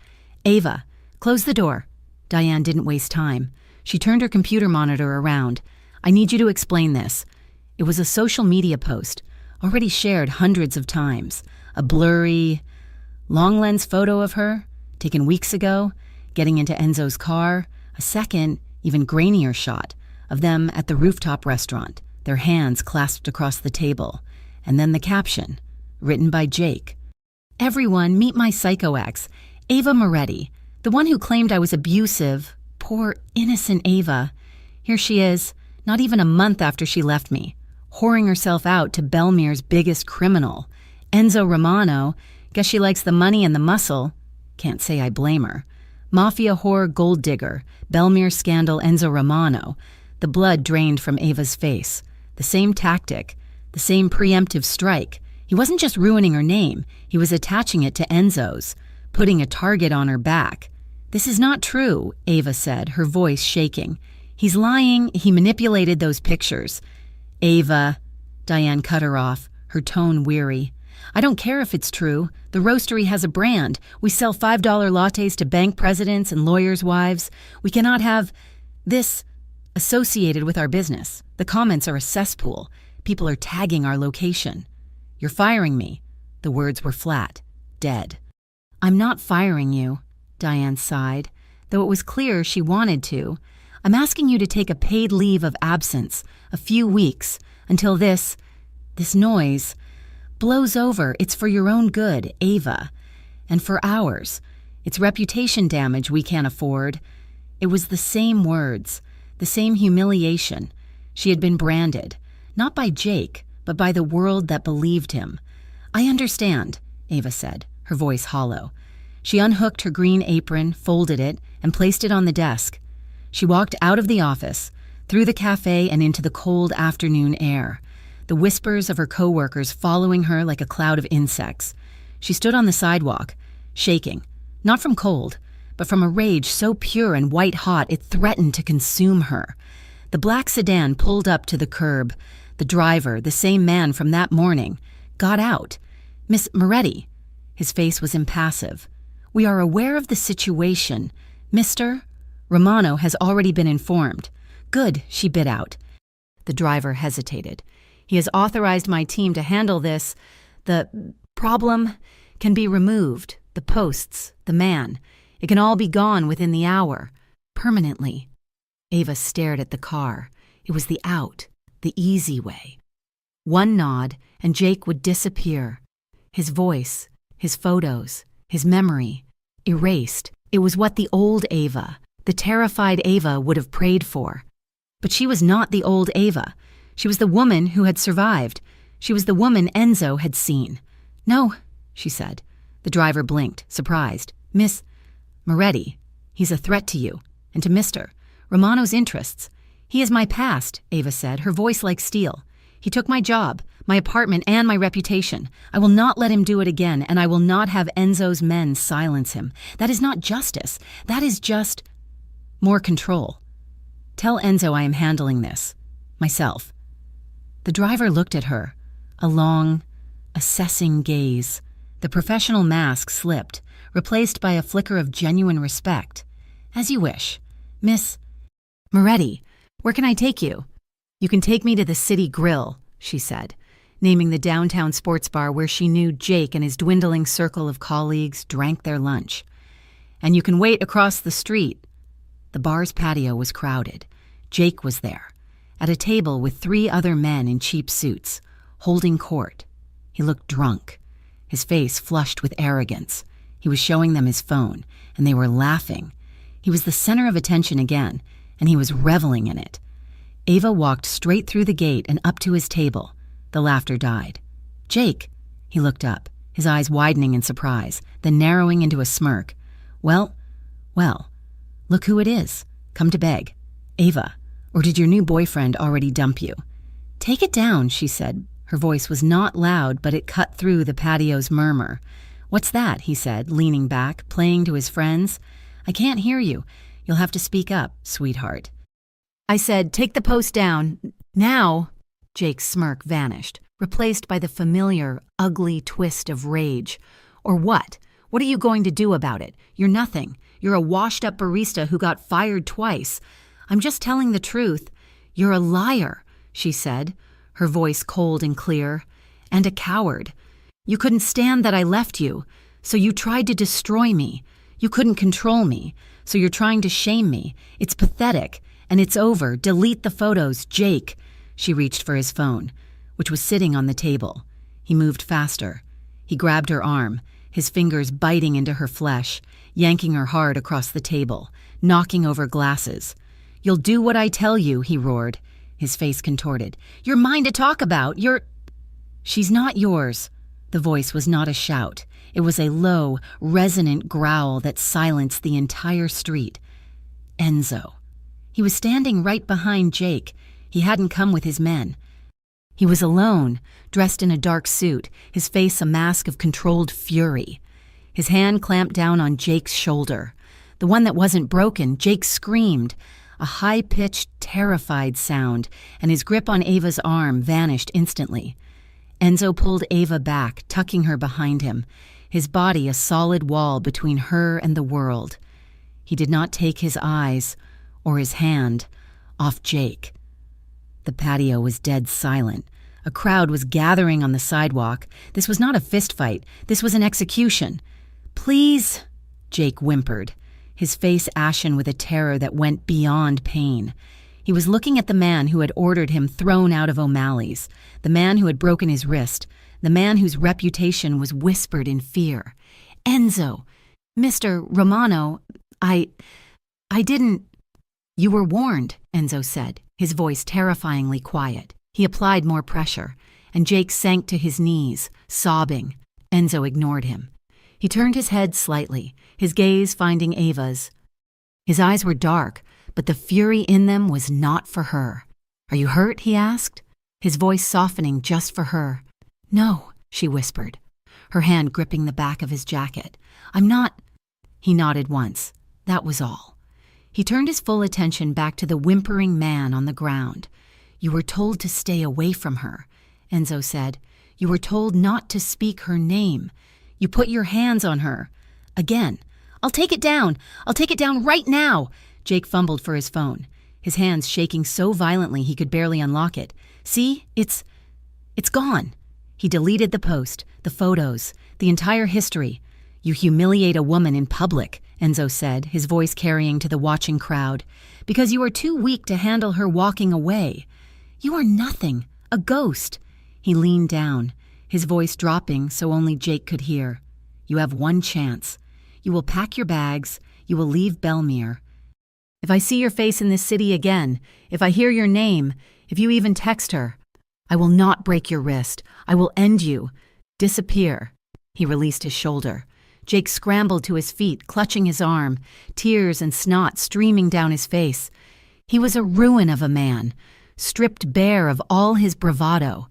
"Ava, close the door." Diane didn't waste time. She turned her computer monitor around. "I need you to explain this." It was a social media post, already shared hundreds of times. A blurry, long-lens photo of her, taken weeks ago, getting into Enzo's car. A second, even grainier shot of them at the rooftop restaurant, their hands clasped across the table. And then the caption, written by Jake. "Everyone, meet my psycho ex, Ava Moretti, the one who claimed I was abusive. Poor, innocent Ava. Here she is, not even a month after she left me, whoring herself out to Belmere's biggest criminal. Enzo Romano, guess she likes the money and the muscle. Can't say I blame her. Mafia whore gold digger, Belmere scandal Enzo Romano." The blood drained from Ava's face. The same tactic, the same preemptive strike. He wasn't just ruining her name, he was attaching it to Enzo's, putting a target on her back. "This is not true," Ava said, her voice shaking. "He's lying, he manipulated those pictures." "Ava," Diane cut her off, her tone weary. "I don't care if it's true. The roastery has a brand. We sell $5 lattes to bank presidents and lawyers' wives. We cannot have this associated with our business. The comments are a cesspool. People are tagging our location." "You're firing me." The words were flat, dead. "I'm not firing you," Diane sighed, though it was clear she wanted to. "I'm asking you to take a paid leave of absence, a few weeks, until this noise blows over. It's for your own good, Ava, and for ours. It's reputation damage we can't afford." It was the same words, the same humiliation. She had been branded, not by Jake, but by the world that believed him. "I understand," Ava said, her voice hollow. She unhooked her green apron, folded it, and placed it on the desk. She walked out of the office, through the cafe and into the cold afternoon air, the whispers of her coworkers following her like a cloud of insects. She stood on the sidewalk, shaking, not from cold, but from a rage so pure and white-hot it threatened to consume her. The black sedan pulled up to the curb. The driver, the same man from that morning, got out. "Miss Moretti." His face was impassive. We are aware of the situation. Mr. Romano has already been informed. Good, she bit out. The driver hesitated. He has authorized my team to handle this. The problem can be removed. The posts, the man. It can all be gone within the hour. Permanently. Ava stared at the car. It was the out, the easy way. One nod, and Jake would disappear. His voice, his photos, his memory, erased. It was what the old Ava, the terrified Ava, would have prayed for. But she was not the old Ava. She was the woman who had survived. She was the woman Enzo had seen. No, she said. The driver blinked, surprised. Miss Moretti, he's a threat to you, and to Mr. Romano's interests. He is my past, Ava said, her voice like steel. He took my job, my apartment, and my reputation. I will not let him do it again, and I will not have Enzo's men silence him. That is not justice. That is just more control. Tell Enzo I am handling this. Myself. The driver looked at her, a long, assessing gaze. The professional mask slipped, replaced by a flicker of genuine respect. As you wish. Miss Moretti, where can I take you? You can take me to the City Grill, she said, naming the downtown sports bar where she knew Jake and his dwindling circle of colleagues drank their lunch. And you can wait across the street. The bar's patio was crowded. Jake was there, at a table with 3 other men in cheap suits, holding court. He looked drunk, his face flushed with arrogance. He was showing them his phone, and they were laughing. He was the center of attention again, and he was reveling in it. Ava walked straight through the gate and up to his table. The laughter died. Jake, he looked up, his eyes widening in surprise, then narrowing into a smirk. Well, look who it is. Come to beg. Ava, or did your new boyfriend already dump you? Take it down, she said. Her voice was not loud, but it cut through the patio's murmur. What's that, he said, leaning back, playing to his friends. I can't hear you. You'll have to speak up, sweetheart. I said, take the post down. Now, Jake's smirk vanished, replaced by the familiar, ugly twist of rage. Or what? What are you going to do about it? You're nothing. You're a washed-up barista who got fired twice. I'm just telling the truth. You're a liar, she said, her voice cold and clear. And a coward. You couldn't stand that I left you, so you tried to destroy me. You couldn't control me, so you're trying to shame me. It's pathetic. And it's over. Delete the photos, Jake. She reached for his phone, which was sitting on the table. He moved faster. He grabbed her arm, his fingers biting into her flesh, yanking her hard across the table, knocking over glasses. You'll do what I tell you, he roared, his face contorted. You're mine to talk about. She's not yours. The voice was not a shout. It was a low, resonant growl that silenced the entire street. Enzo. He was standing right behind Jake. He hadn't come with his men. He was alone, dressed in a dark suit, his face a mask of controlled fury. His hand clamped down on Jake's shoulder. The one that wasn't broken. Jake screamed, a high-pitched, terrified sound, and his grip on Ava's arm vanished instantly. Enzo pulled Ava back, tucking her behind him, his body a solid wall between her and the world. He did not take his eyes, or his hand, off Jake. The patio was dead silent. A crowd was gathering on the sidewalk. This was not a fistfight. This was an execution. Please, Jake whimpered, his face ashen with a terror that went beyond pain. He was looking at the man who had ordered him thrown out of O'Malley's, the man who had broken his wrist, the man whose reputation was whispered in fear. Enzo, Mr. Romano, I didn't... You were warned, Enzo said, his voice terrifyingly quiet. He applied more pressure, and Jake sank to his knees, sobbing. Enzo ignored him. He turned his head slightly, his gaze finding Ava's. His eyes were dark, but the fury in them was not for her. Are you hurt? He asked, his voice softening just for her. No, she whispered, her hand gripping the back of his jacket. I'm not... He nodded once. That was all. He turned his full attention back to the whimpering man on the ground. You were told to stay away from her, Enzo said. You were told not to speak her name. You put your hands on her. Again, I'll take it down. I'll take it down right now. Jake fumbled for his phone, his hands shaking so violently he could barely unlock it. See, it's gone. He deleted the post, the photos, the entire history. You humiliate a woman in public, Enzo said, his voice carrying to the watching crowd, because you are too weak to handle her walking away. You are nothing, a ghost. He leaned down, his voice dropping so only Jake could hear. You have one chance. You will pack your bags. You will leave Belmere. If I see your face in this city again, if I hear your name, if you even text her, I will not break your wrist. I will end you. Disappear. He released his shoulder. Jake scrambled to his feet, clutching his arm, tears and snot streaming down his face. He was a ruin of a man, stripped bare of all his bravado.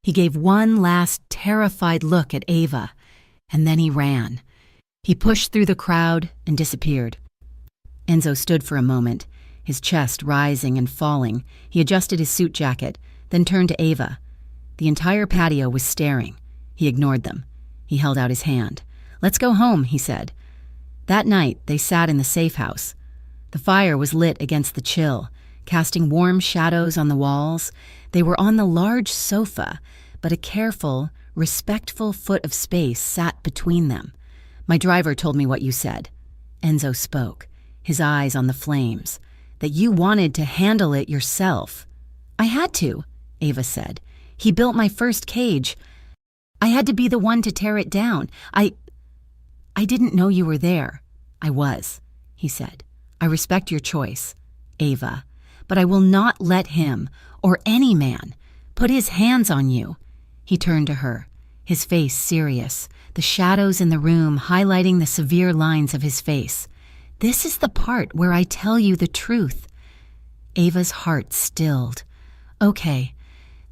He gave one last terrified look at Ava, and then he ran. He pushed through the crowd and disappeared. Enzo stood for a moment, his chest rising and falling. He adjusted his suit jacket, then turned to Ava. The entire patio was staring. He ignored them. He held out his hand. Let's go home, he said. That night, they sat in the safe house. The fire was lit against the chill, casting warm shadows on the walls. They were on the large sofa, but a careful, respectful foot of space sat between them. My driver told me what you said. Enzo spoke, his eyes on the flames, that you wanted to handle it yourself. I had to, Ava said. He built my first cage. I had to be the one to tear it down. I didn't know you were there. I was, he said. I respect your choice, Ava, but I will not let him, or any man, put his hands on you. He turned to her, his face serious, the shadows in the room highlighting the severe lines of his face. This is the part where I tell you the truth. Ava's heart stilled. Okay,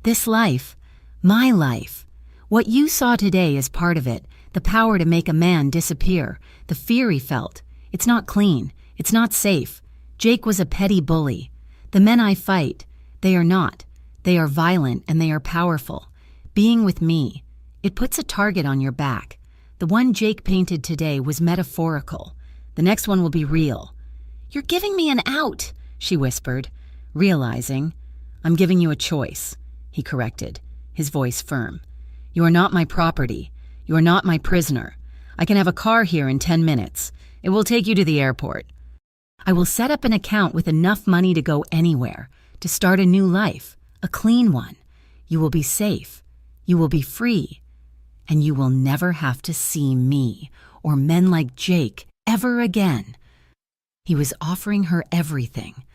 this life, my life, what you saw today is part of it. The power to make a man disappear, the fear he felt. It's not clean. It's not safe. Jake was a petty bully. The men I fight, they are not. They are violent and they are powerful. Being with me, it puts a target on your back. The one Jake painted today was metaphorical. The next one will be real. You're giving me an out, she whispered, realizing. I'm giving you a choice, he corrected, his voice firm. You are not my property. You are not my prisoner. I can have a car here in 10 minutes. It will take you to the airport. I will set up an account with enough money to go anywhere, to start a new life, a clean one. You will be safe. You will be free. And you will never have to see me or men like Jake ever again. He was offering her everything.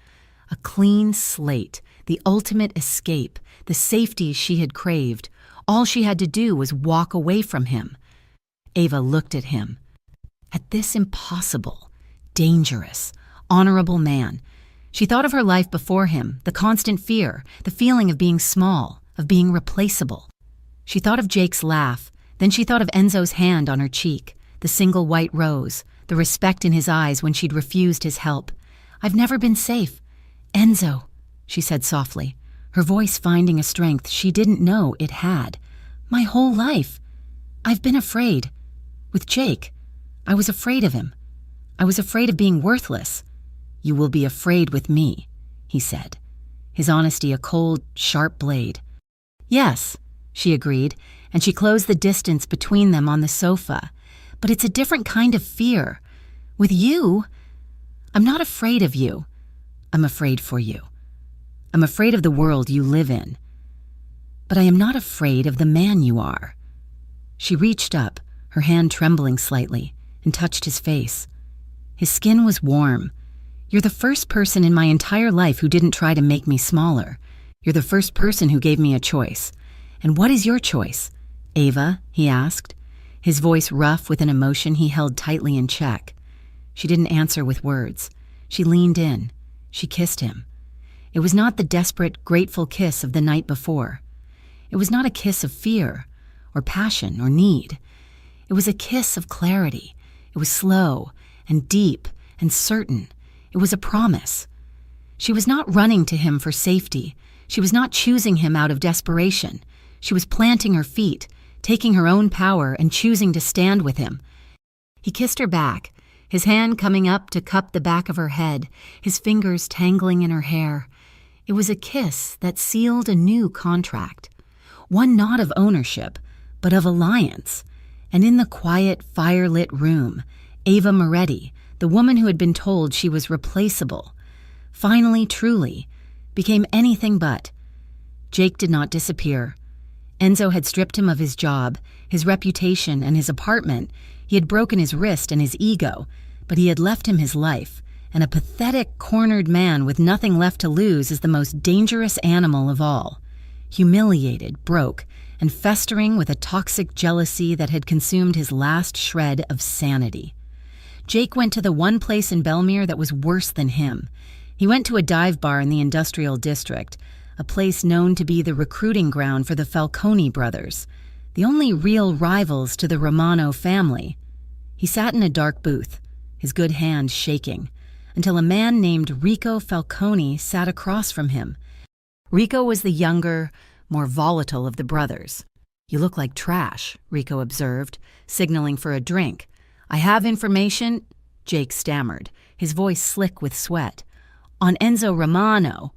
A clean slate, the ultimate escape, the safety she had craved. All she had to do was walk away from him. Ava looked at him. At this impossible, dangerous, honorable man. She thought of her life before him, the constant fear, the feeling of being small, of being replaceable. She thought of Jake's laugh, then she thought of Enzo's hand on her cheek, the single white rose, the respect in his eyes when she'd refused his help. I've never been safe. Enzo, she said softly, her voice finding a strength she didn't know it had. My whole life. I've been afraid. With Jake, I was afraid of him. I was afraid of being worthless. You will be afraid with me, he said, his honesty a cold, sharp blade. Yes, she agreed, and she closed the distance between them on the sofa. But it's a different kind of fear. With you, I'm not afraid of you. I'm afraid for you. I'm afraid of the world you live in. But I am not afraid of the man you are. She reached up, her hand trembling slightly, and touched his face. His skin was warm. You're the first person in my entire life who didn't try to make me smaller. You're the first person who gave me a choice. And what is your choice? Ava, he asked, his voice rough with an emotion he held tightly in check. She didn't answer with words. She leaned in. She kissed him. It was not the desperate, grateful kiss of the night before. It was not a kiss of fear, or passion, or need. It was a kiss of clarity. It was slow, and deep, and certain. It was a promise. She was not running to him for safety. She was not choosing him out of desperation. She was planting her feet, taking her own power and choosing to stand with him. He kissed her back, his hand coming up to cup the back of her head, his fingers tangling in her hair. It was a kiss that sealed a new contract, one not of ownership, but of alliance. And in the quiet, fire-lit room, Ava Moretti, the woman who had been told she was replaceable, finally, truly, became anything but. Jake did not disappear. Enzo had stripped him of his job, his reputation, and his apartment. He had broken his wrist and his ego, but he had left him his life, and a pathetic, cornered man with nothing left to lose is the most dangerous animal of all. Humiliated, broke, and festering with a toxic jealousy that had consumed his last shred of sanity. Jake went to the one place in Belmere that was worse than him. He went to a dive bar in the industrial district, a place known to be the recruiting ground for the Falcone brothers, the only real rivals to the Romano family. He sat in a dark booth, his good hand shaking, until a man named Rico Falcone sat across from him. Rico was the younger, more volatile of the brothers. "You look like trash," Rico observed, signaling for a drink. "I have information," Jake stammered, his voice slick with sweat. "On Enzo Romano."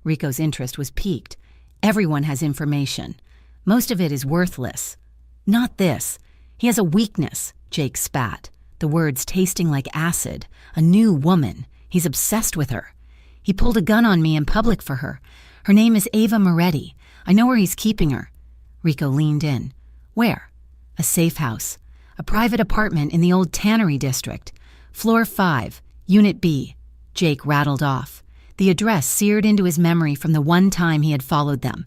Rico's interest was piqued. "Everyone has information. Most of it is worthless." "Not this. He has a weakness," Jake spat, the words tasting like acid. "A new woman. He's obsessed with her. He pulled a gun on me in public for her. Her name is Ava Moretti. I know where he's keeping her." Rico leaned in. "Where?" "A safe house. A private apartment in the old tannery district. Floor 5, Unit B." Jake rattled off. The address seared into his memory from the one time he had followed them.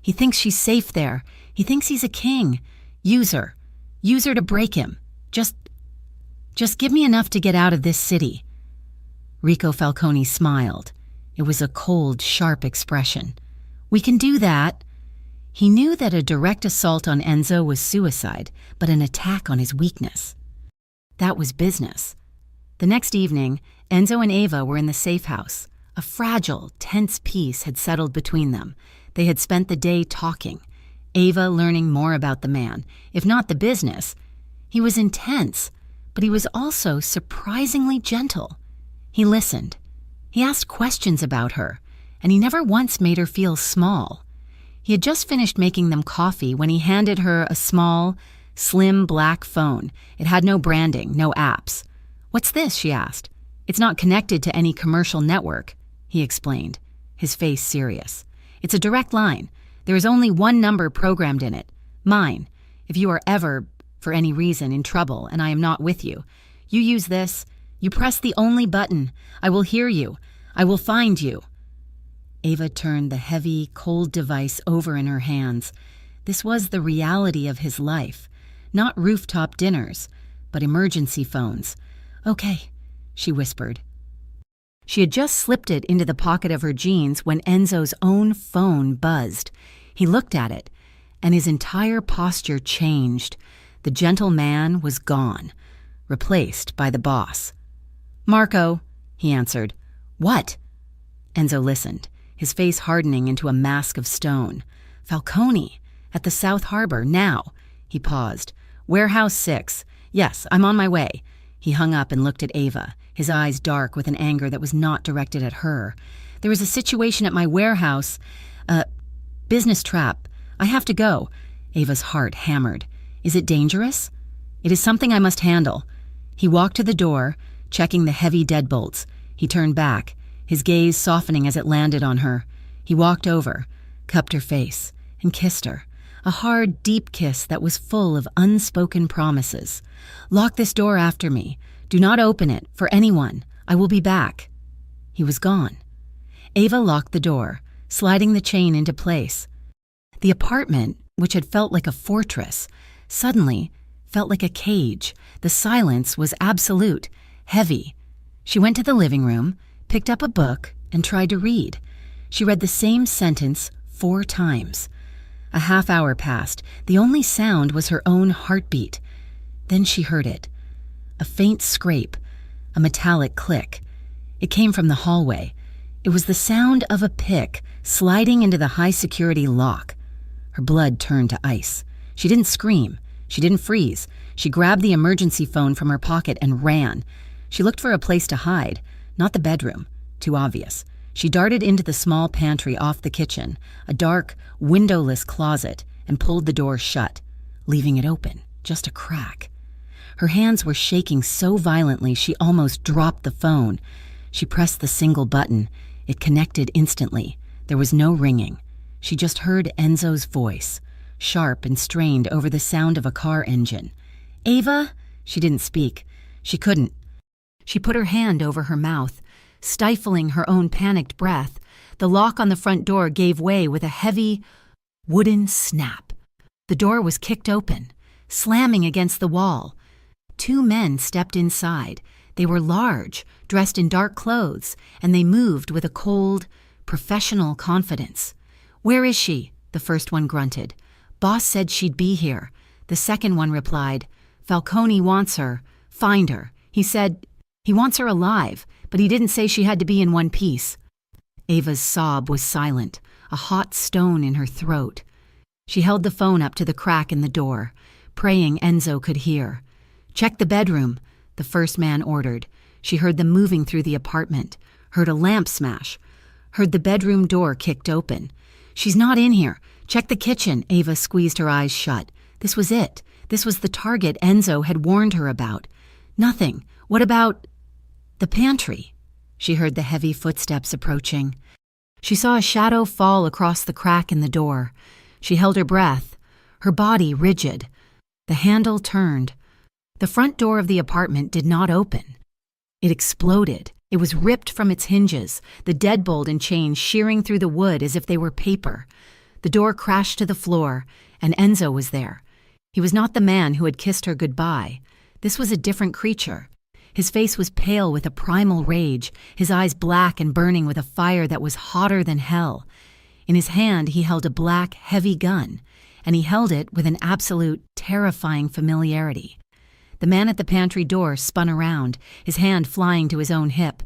"He thinks she's safe there. He thinks he's a king. Use her. Use her to break him. Just give me enough to get out of this city." Rico Falcone smiled. It was a cold, sharp expression. "We can do that." He knew that a direct assault on Enzo was suicide, but an attack on his weakness. That was business. The next evening, Enzo and Ava were in the safe house. A fragile, tense peace had settled between them. They had spent the day talking, Ava learning more about the man, if not the business. He was intense, but he was also surprisingly gentle. He listened. He asked questions about her, and he never once made her feel small. He had just finished making them coffee when he handed her a small, slim black phone. It had no branding, no apps. "What's this?" she asked. "It's not connected to any commercial network," he explained, his face serious. "It's a direct line. There is only one number programmed in it, mine. If you are ever, for any reason, in trouble and I am not with you, you use this. You press the only button. I will hear you. I will find you." Ava turned the heavy, cold device over in her hands. This was the reality of his life. Not rooftop dinners, but emergency phones. "Okay," she whispered. She had just slipped it into the pocket of her jeans when Enzo's own phone buzzed. He looked at it, and his entire posture changed. The gentle man was gone, replaced by the boss. "Marco," he answered. "What?" Enzo listened, his face hardening into a mask of stone. "Falcone, at the South Harbor, now." He paused. "Warehouse 6. Yes, I'm on my way." He hung up and looked at Ava, his eyes dark with an anger that was not directed at her. "There is a situation at my warehouse. Business trap. I have to go." Ava's heart hammered. "Is it dangerous?" "It is something I must handle." He walked to the door, checking the heavy deadbolts. He turned back, his gaze softening as it landed on her. He walked over, cupped her face, and kissed her. A hard, deep kiss that was full of unspoken promises. "Lock this door after me. Do not open it, for anyone. I will be back." He was gone. Ava locked the door, sliding the chain into place. The apartment, which had felt like a fortress, suddenly felt like a cage. The silence was absolute, heavy. She went to the living room, picked up a book, and tried to read. She read the same sentence 4 times. A half hour passed. The only sound was her own heartbeat. Then she heard it. A faint scrape, a metallic click. It came from the hallway. It was the sound of a pick sliding into the high-security lock. Her blood turned to ice. She didn't scream. She didn't freeze. She grabbed the emergency phone from her pocket and ran. She looked for a place to hide, not the bedroom. Too obvious. She darted into the small pantry off the kitchen, a dark, windowless closet, and pulled the door shut, leaving it open, just a crack. Her hands were shaking so violently she almost dropped the phone. She pressed the single button. It connected instantly. There was no ringing. She just heard Enzo's voice, sharp and strained over the sound of a car engine. "Ava?" She didn't speak. She couldn't. She put her hand over her mouth, stifling her own panicked breath. The lock on the front door gave way with a heavy, wooden snap. The door was kicked open, slamming against the wall. 2 men stepped inside. They were large, dressed in dark clothes, and they moved with a cold, professional confidence. "Where is she?" the first one grunted. "Boss said she'd be here." The second one replied, "Falcone wants her. Find her. He said he wants her alive, but he didn't say she had to be in one piece." Ava's sob was silent, a hot stone in her throat. She held the phone up to the crack in the door, praying Enzo could hear. "Check the bedroom," the first man ordered. She heard them moving through the apartment, heard a lamp smash, heard the bedroom door kicked open. "She's not in here. Check the kitchen." Ava squeezed her eyes shut. This was it. This was the target Enzo had warned her about. Nothing. What about the pantry? She heard the heavy footsteps approaching. She saw a shadow fall across the crack in the door. She held her breath, her body rigid. The handle turned. The front door of the apartment did not open. It exploded. It was ripped from its hinges, the deadbolt and chain shearing through the wood as if they were paper. The door crashed to the floor, and Enzo was there. He was not the man who had kissed her goodbye. This was a different creature. His face was pale with a primal rage, his eyes black and burning with a fire that was hotter than hell. In his hand he held a black, heavy gun, and he held it with an absolute, terrifying familiarity. The man at the pantry door spun around, his hand flying to his own hip.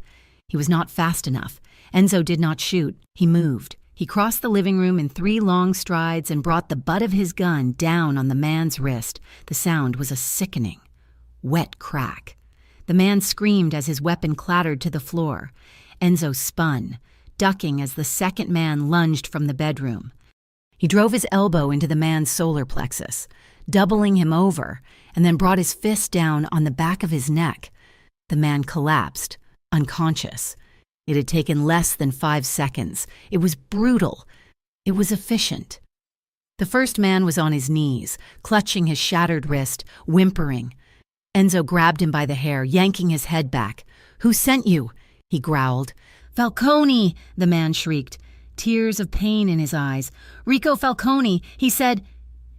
He was not fast enough. Enzo did not shoot. He moved. He crossed the living room in 3 long strides and brought the butt of his gun down on the man's wrist. The sound was a sickening, wet crack. The man screamed as his weapon clattered to the floor. Enzo spun, ducking as the second man lunged from the bedroom. He drove his elbow into the man's solar plexus, doubling him over, and then brought his fist down on the back of his neck. The man collapsed, unconscious. It had taken less than 5 seconds. It was brutal. It was efficient. The first man was on his knees, clutching his shattered wrist, whimpering. Enzo grabbed him by the hair, yanking his head back. "Who sent you?" he growled. "Falcone!" the man shrieked, tears of pain in his eyes. "Rico Falcone, he said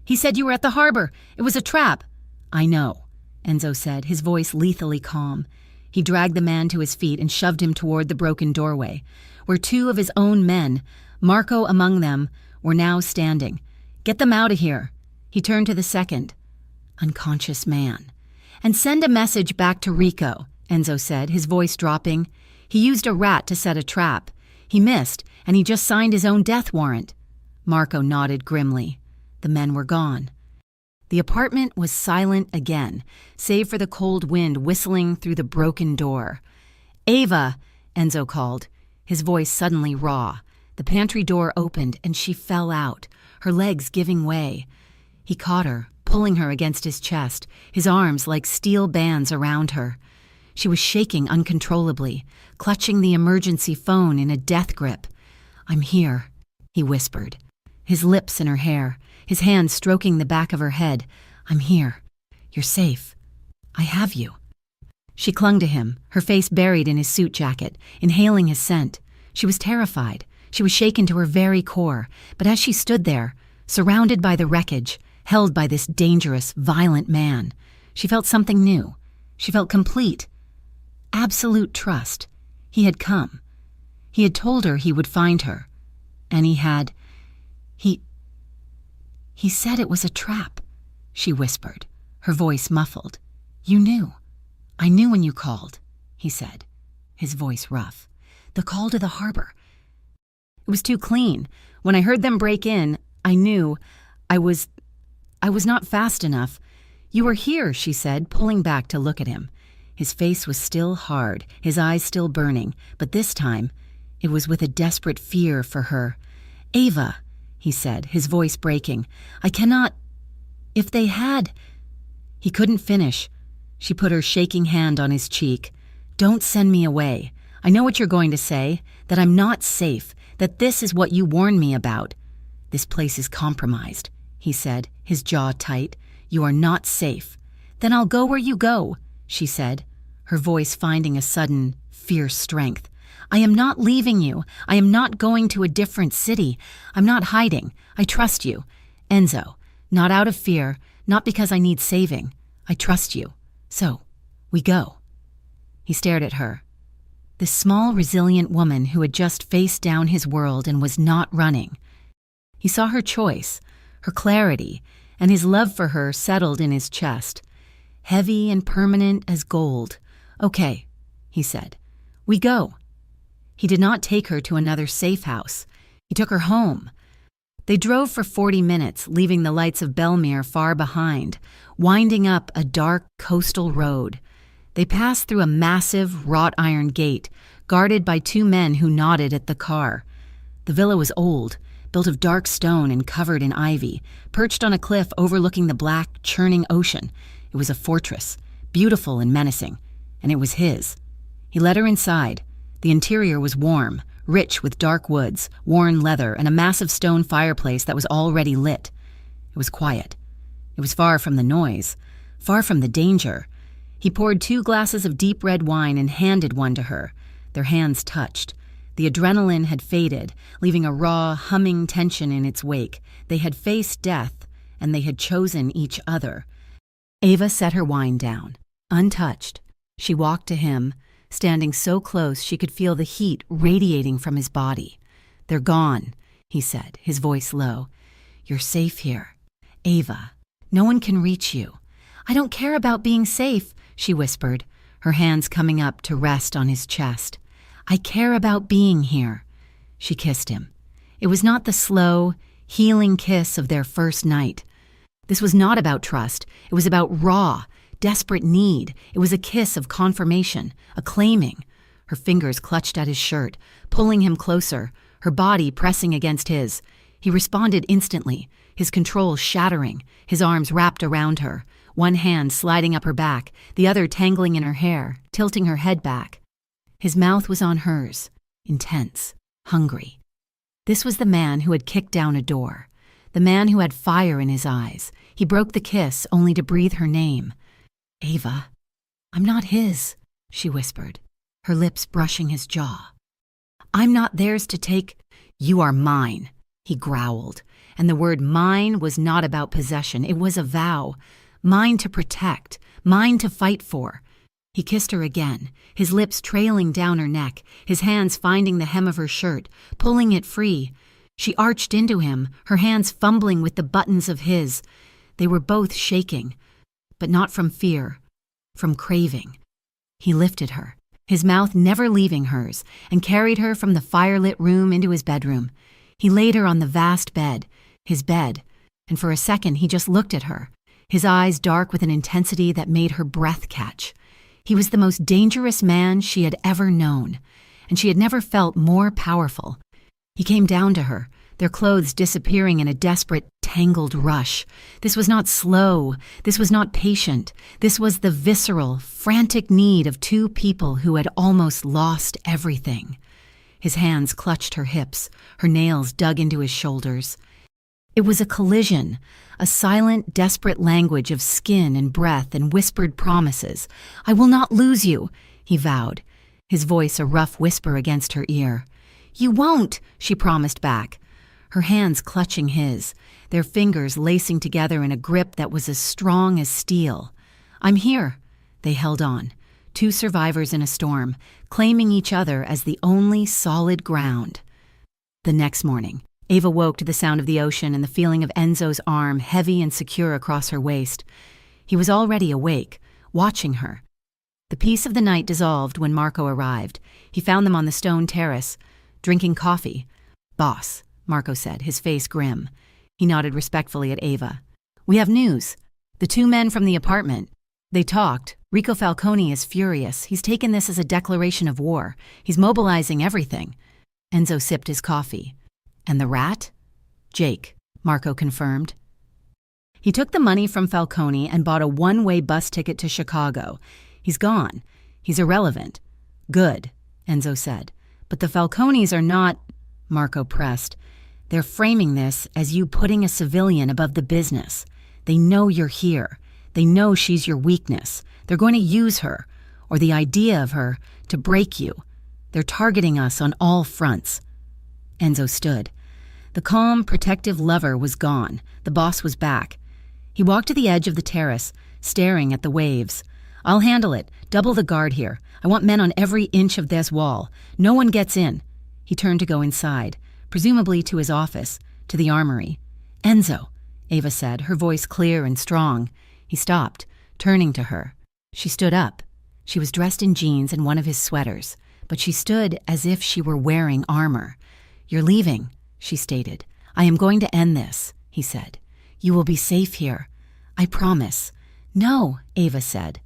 you were at the harbor. It was a trap." "I know," Enzo said, his voice lethally calm. He dragged the man to his feet and shoved him toward the broken doorway, where 2 of his own men, Marco among them, were now standing. "Get them out of here." He turned to the second, unconscious man. "And send a message back to Rico," Enzo said, his voice dropping. "He used a rat to set a trap. He missed, and he just signed his own death warrant." Marco nodded grimly. The men were gone. The apartment was silent again, save for the cold wind whistling through the broken door. "Ava!" Enzo called, his voice suddenly raw. The pantry door opened, and she fell out, her legs giving way. He caught her, pulling her against his chest, his arms like steel bands around her. She was shaking uncontrollably, clutching the emergency phone in a death grip. "I'm here," he whispered, his lips in her hair, his hand stroking the back of her head. "I'm here. You're safe. I have you." She clung to him, her face buried in his suit jacket, inhaling his scent. She was terrified. She was shaken to her very core, but as she stood there, surrounded by the wreckage, held by this dangerous, violent man, she felt something new. She felt complete, absolute trust. He had come. He had told her he would find her. And He said it was a trap, she whispered, her voice muffled. "You knew. I knew when you called," he said, his voice rough. "The call to the harbor. It was too clean. When I heard them break in, I knew I was not fast enough. You were here," she said, pulling back to look at him. His face was still hard, his eyes still burning, but this time it was with a desperate fear for her. "Ava," he said, his voice breaking, "I cannot... If they had..." He couldn't finish. She put her shaking hand on his cheek. "Don't send me away. I know what you're going to say, that I'm not safe, that this is what you warned me about." "This place is compromised," he said, his jaw tight. "You are not safe." "Then I'll go where you go," she said, her voice finding a sudden, fierce strength. "I am not leaving you. I am not going to a different city. I'm not hiding. I trust you. Enzo, not out of fear, not because I need saving. I trust you. So, we go." He stared at her. This small, resilient woman who had just faced down his world and was not running. He saw her choice, her clarity, and his love for her settled in his chest. Heavy and permanent as gold. "Okay," he said. "We go." He did not take her to another safe house. He took her home. They drove for 40 minutes, leaving the lights of Belmere far behind, winding up a dark coastal road. They passed through a massive wrought iron gate, guarded by 2 men who nodded at the car. The villa was old, built of dark stone and covered in ivy, perched on a cliff overlooking the black, churning ocean. It was a fortress, beautiful and menacing, and it was his. He led her inside. The interior was warm, rich with dark woods, worn leather, and a massive stone fireplace that was already lit. It was quiet. It was far from the noise, far from the danger. He poured 2 glasses of deep red wine and handed one to her. Their hands touched. The adrenaline had faded, leaving a raw, humming tension in its wake. They had faced death, and they had chosen each other. Ava set her wine down. Untouched, she walked to him, standing so close she could feel the heat radiating from his body. "They're gone," he said, his voice low. "You're safe here. Ava, no one can reach you." "I don't care about being safe," she whispered, her hands coming up to rest on his chest. "I care about being here." She kissed him. It was not the slow, healing kiss of their first night. This was not about trust. It was about raw, desperate need. It was a kiss of confirmation, a claiming. Her fingers clutched at his shirt, pulling him closer, her body pressing against his. He responded instantly, his control shattering, his arms wrapped around her, one hand sliding up her back, the other tangling in her hair, tilting her head back. His mouth was on hers, intense, hungry. This was the man who had kicked down a door, the man who had fire in his eyes. He broke the kiss only to breathe her name. "Ava." "I'm not his," she whispered, her lips brushing his jaw. "I'm not theirs to take." "You are mine," he growled, and the word mine was not about possession. It was a vow. Mine to protect, mine to fight for. He kissed her again, his lips trailing down her neck, his hands finding the hem of her shirt, pulling it free. She arched into him, her hands fumbling with the buttons of his. They were both shaking, but not from fear, from craving. He lifted her, his mouth never leaving hers, and carried her from the firelit room into his bedroom. He laid her on the vast bed, his bed, and for a second he just looked at her, his eyes dark with an intensity that made her breath catch. He was the most dangerous man she had ever known, and she had never felt more powerful. He came down to her, their clothes disappearing in a desperate, tangled rush. This was not slow. This was not patient. This was the visceral, frantic need of 2 people who had almost lost everything. His hands clutched her hips, her nails dug into his shoulders. It was a collision, a silent, desperate language of skin and breath and whispered promises. "I will not lose you," he vowed, his voice a rough whisper against her ear. "You won't," she promised back, her hands clutching his, their fingers lacing together in a grip that was as strong as steel. "I'm here." They held on, 2 survivors in a storm, claiming each other as the only solid ground. The next morning, Ava woke to the sound of the ocean and the feeling of Enzo's arm heavy and secure across her waist. He was already awake, watching her. The peace of the night dissolved when Marco arrived. He found them on the stone terrace, drinking coffee. "Boss," Marco said, his face grim. He nodded respectfully at Ava. "We have news. The 2 men from the apartment. They talked, Rico Falcone is furious. He's taken this as a declaration of war. He's mobilizing everything. Enzo sipped his coffee. And the rat? Jake, Marco confirmed. He took the money from Falcone and bought a one-way bus ticket to Chicago. He's gone. He's irrelevant. Good, Enzo said. But the Falcones are not, Marco pressed. They're framing this as you putting a civilian above the business. They know you're here. They know she's your weakness. They're going to use her, or the idea of her, to break you. They're targeting us on all fronts. Enzo stood. The calm, protective lover was gone. The boss was back. He walked to the edge of the terrace, staring at the waves. I'll handle it. Double the guard here. I want men on every inch of this wall. No one gets in. He turned to go inside, presumably to his office, to the armory. Enzo, Ava said, her voice clear and strong. He stopped, turning to her. She stood up. She was dressed in jeans and one of his sweaters, but she stood as if she were wearing armor. You're leaving, she stated. I am going to end this, he said. You will be safe here. I promise. No, Ava said.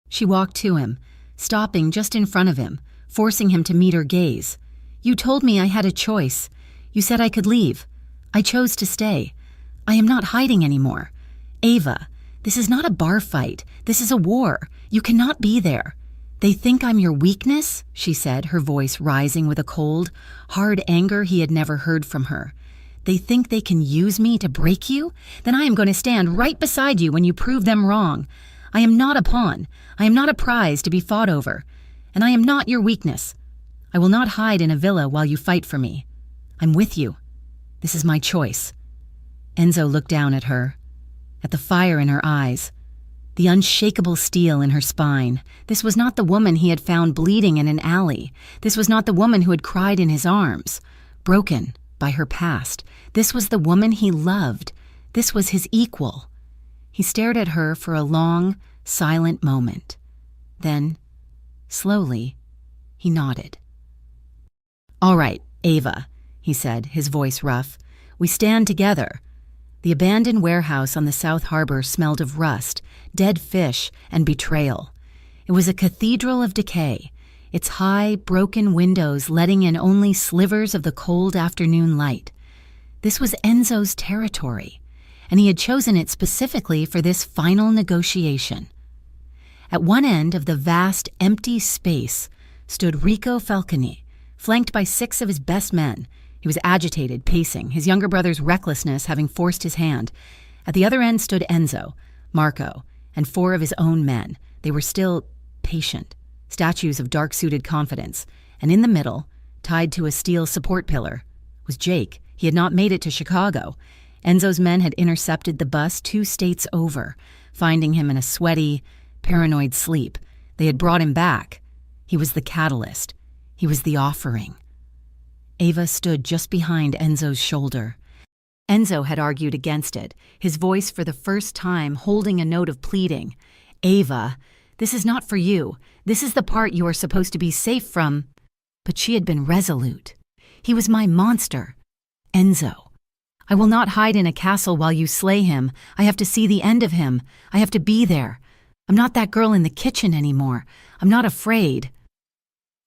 She walked to him, stopping just in front of him, forcing him to meet her gaze. You told me I had a choice. You said I could leave. I chose to stay. I am not hiding anymore. Ava, this is not a bar fight. This is a war. You cannot be there. They think I'm your weakness, she said, her voice rising with a cold, hard anger he had never heard from her. They think they can use me to break you? Then I am going to stand right beside you when you prove them wrong. I am not a pawn. I am not a prize to be fought over. And I am not your weakness. I will not hide in a villa while you fight for me. I'm with you. This is my choice. Enzo looked down at her, at the fire in her eyes, the unshakable steel in her spine. This was not the woman he had found bleeding in an alley. This was not the woman who had cried in his arms, broken by her past. This was the woman he loved. This was his equal. He stared at her for a long, silent moment. Then, slowly, he nodded. All right, Ava, he said, his voice rough. We stand together. The abandoned warehouse on the South Harbor smelled of rust, dead fish, and betrayal. It was a cathedral of decay, its high, broken windows letting in only slivers of the cold afternoon light. This was Enzo's territory, and he had chosen it specifically for this final negotiation. At one end of the vast, empty space stood Rico Falcone, flanked by 6 of his best men. He was agitated, pacing, his younger brother's recklessness having forced his hand. At the other end stood Enzo, Marco, and 4 of his own men. They were still patient, statues of dark-suited confidence. And in the middle, tied to a steel support pillar, was Jake. He had not made it to Chicago. Enzo's men had intercepted the bus 2 states over, finding him in a sweaty, paranoid sleep. They had brought him back. He was the catalyst. He was the offering. Ava stood just behind Enzo's shoulder. Enzo had argued against it, his voice for the first time holding a note of pleading. Ava, this is not for you. This is the part you are supposed to be safe from. But she had been resolute. He was my monster. Enzo, I will not hide in a castle while you slay him. I have to see the end of him. I have to be there. I'm not that girl in the kitchen anymore. I'm not afraid.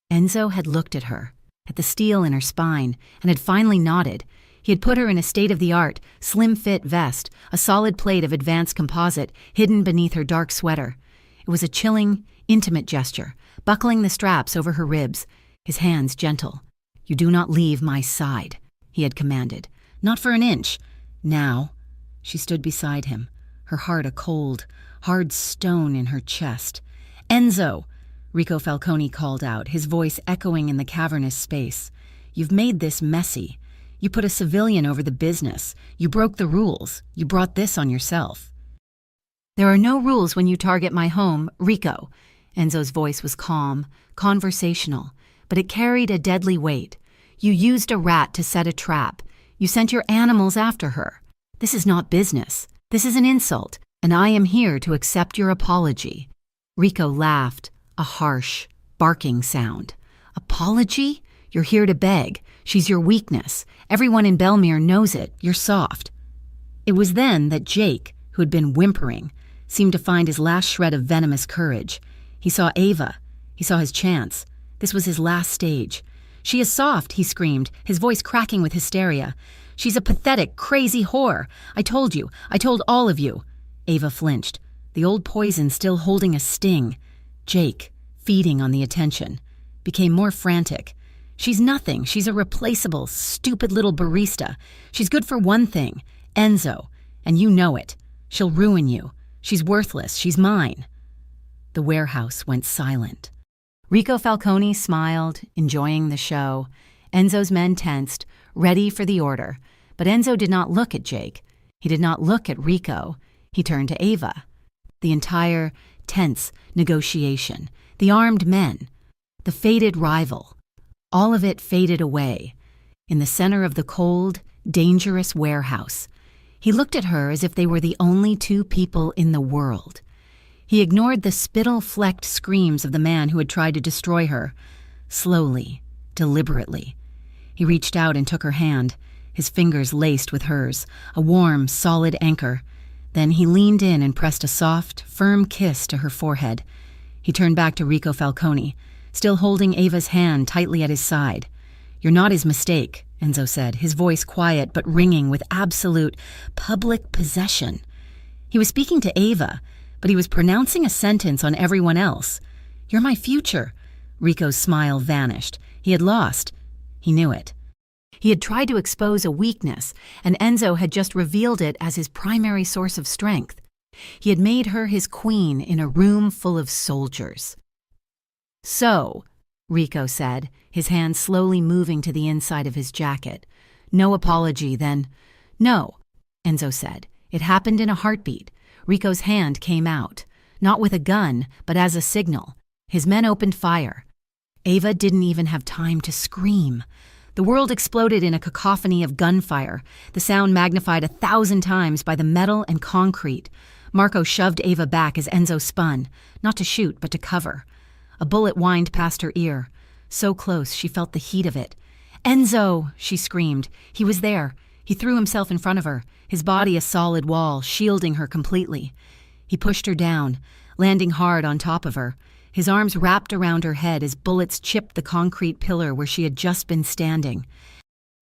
Enzo had looked at her, at the steel in her spine, and had finally nodded. He had put her in a state-of-the-art, slim-fit vest, a solid plate of advanced composite hidden beneath her dark sweater. It was a chilling, intimate gesture, buckling the straps over her ribs, his hands gentle. You do not leave my side, he had commanded. Not for an inch. Now, she stood beside him, her heart a cold, hard stone in her chest. Enzo, Rico Falcone called out, his voice echoing in the cavernous space. You've made this messy. You put a civilian over the business. You broke the rules. You brought this on yourself. There are no rules when you target my home, Rico. Enzo's voice was calm, conversational, but it carried a deadly weight. You used a rat to set a trap. You sent your animals after her. This is not business. This is an insult, and I am here to accept your apology. Rico laughed, a harsh, barking sound. Apology? You're here to beg. She's your weakness. Everyone in Belmere knows it. You're soft. It was then that Jake, who had been whimpering, seemed to find his last shred of venomous courage. He saw Ava. He saw his chance. This was his last stage. "She is soft," he screamed, his voice cracking with hysteria. "She's a pathetic, crazy whore. I told you. I told all of you." Ava flinched, the old poison still holding a sting. Jake, feeding on the attention, became more frantic. "She's nothing. She's a replaceable, stupid little barista. She's good for one thing, Enzo, and you know it. She'll ruin you. She's worthless. She's mine." The warehouse went silent. Rico Falcone smiled, enjoying the show. Enzo's men tensed, ready for the order. But Enzo did not look at Jake. He did not look at Rico. He turned to Ava. The entire tense negotiation, the armed men, the fated rival, all of it faded away. In the center of the cold, dangerous warehouse, he looked at her as if they were the only two people in the world. He ignored the spittle-flecked screams of the man who had tried to destroy her. Slowly, deliberately, he reached out and took her hand, his fingers laced with hers, a warm, solid anchor. Then he leaned in and pressed a soft, firm kiss to her forehead. He turned back to Rico Falcone, still holding Ava's hand tightly at his side. "You're not his mistake," Enzo said, his voice quiet but ringing with absolute public possession. He was speaking to Ava, but he was pronouncing a sentence on everyone else. "You're my future." Rico's smile vanished. He had lost. He knew it. He had tried to expose a weakness, and Enzo had just revealed it as his primary source of strength. He had made her his queen in a room full of soldiers. "So," Rico said, his hand slowly moving to the inside of his jacket. "No apology, then." "No," Enzo said. It happened in a heartbeat. Rico's hand came out, not with a gun, but as a signal. His men opened fire. Ava didn't even have time to scream. The world exploded in a cacophony of gunfire, the sound magnified 1,000 times by the metal and concrete. Marco shoved Ava back as Enzo spun, not to shoot, but to cover. A bullet whined past her ear. So close, she felt the heat of it. "Enzo!" she screamed. He was there. He threw himself in front of her, his body a solid wall, shielding her completely. He pushed her down, landing hard on top of her. His arms wrapped around her head as bullets chipped the concrete pillar where she had just been standing.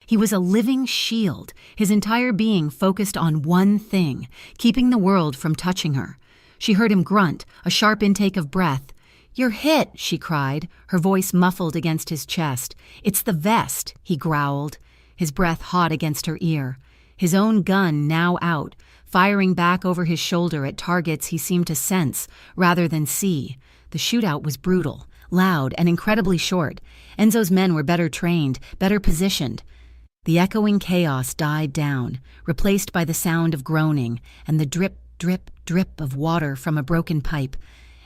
He was a living shield, his entire being focused on one thing, keeping the world from touching her. She heard him grunt, a sharp intake of breath. "You're hit," she cried, her voice muffled against his chest. "It's the vest," he growled, his breath hot against her ear. His own gun now out, firing back over his shoulder at targets he seemed to sense rather than see. The shootout was brutal, loud, and incredibly short. Enzo's men were better trained, better positioned. The echoing chaos died down, replaced by the sound of groaning and the drip, drip, drip of water from a broken pipe.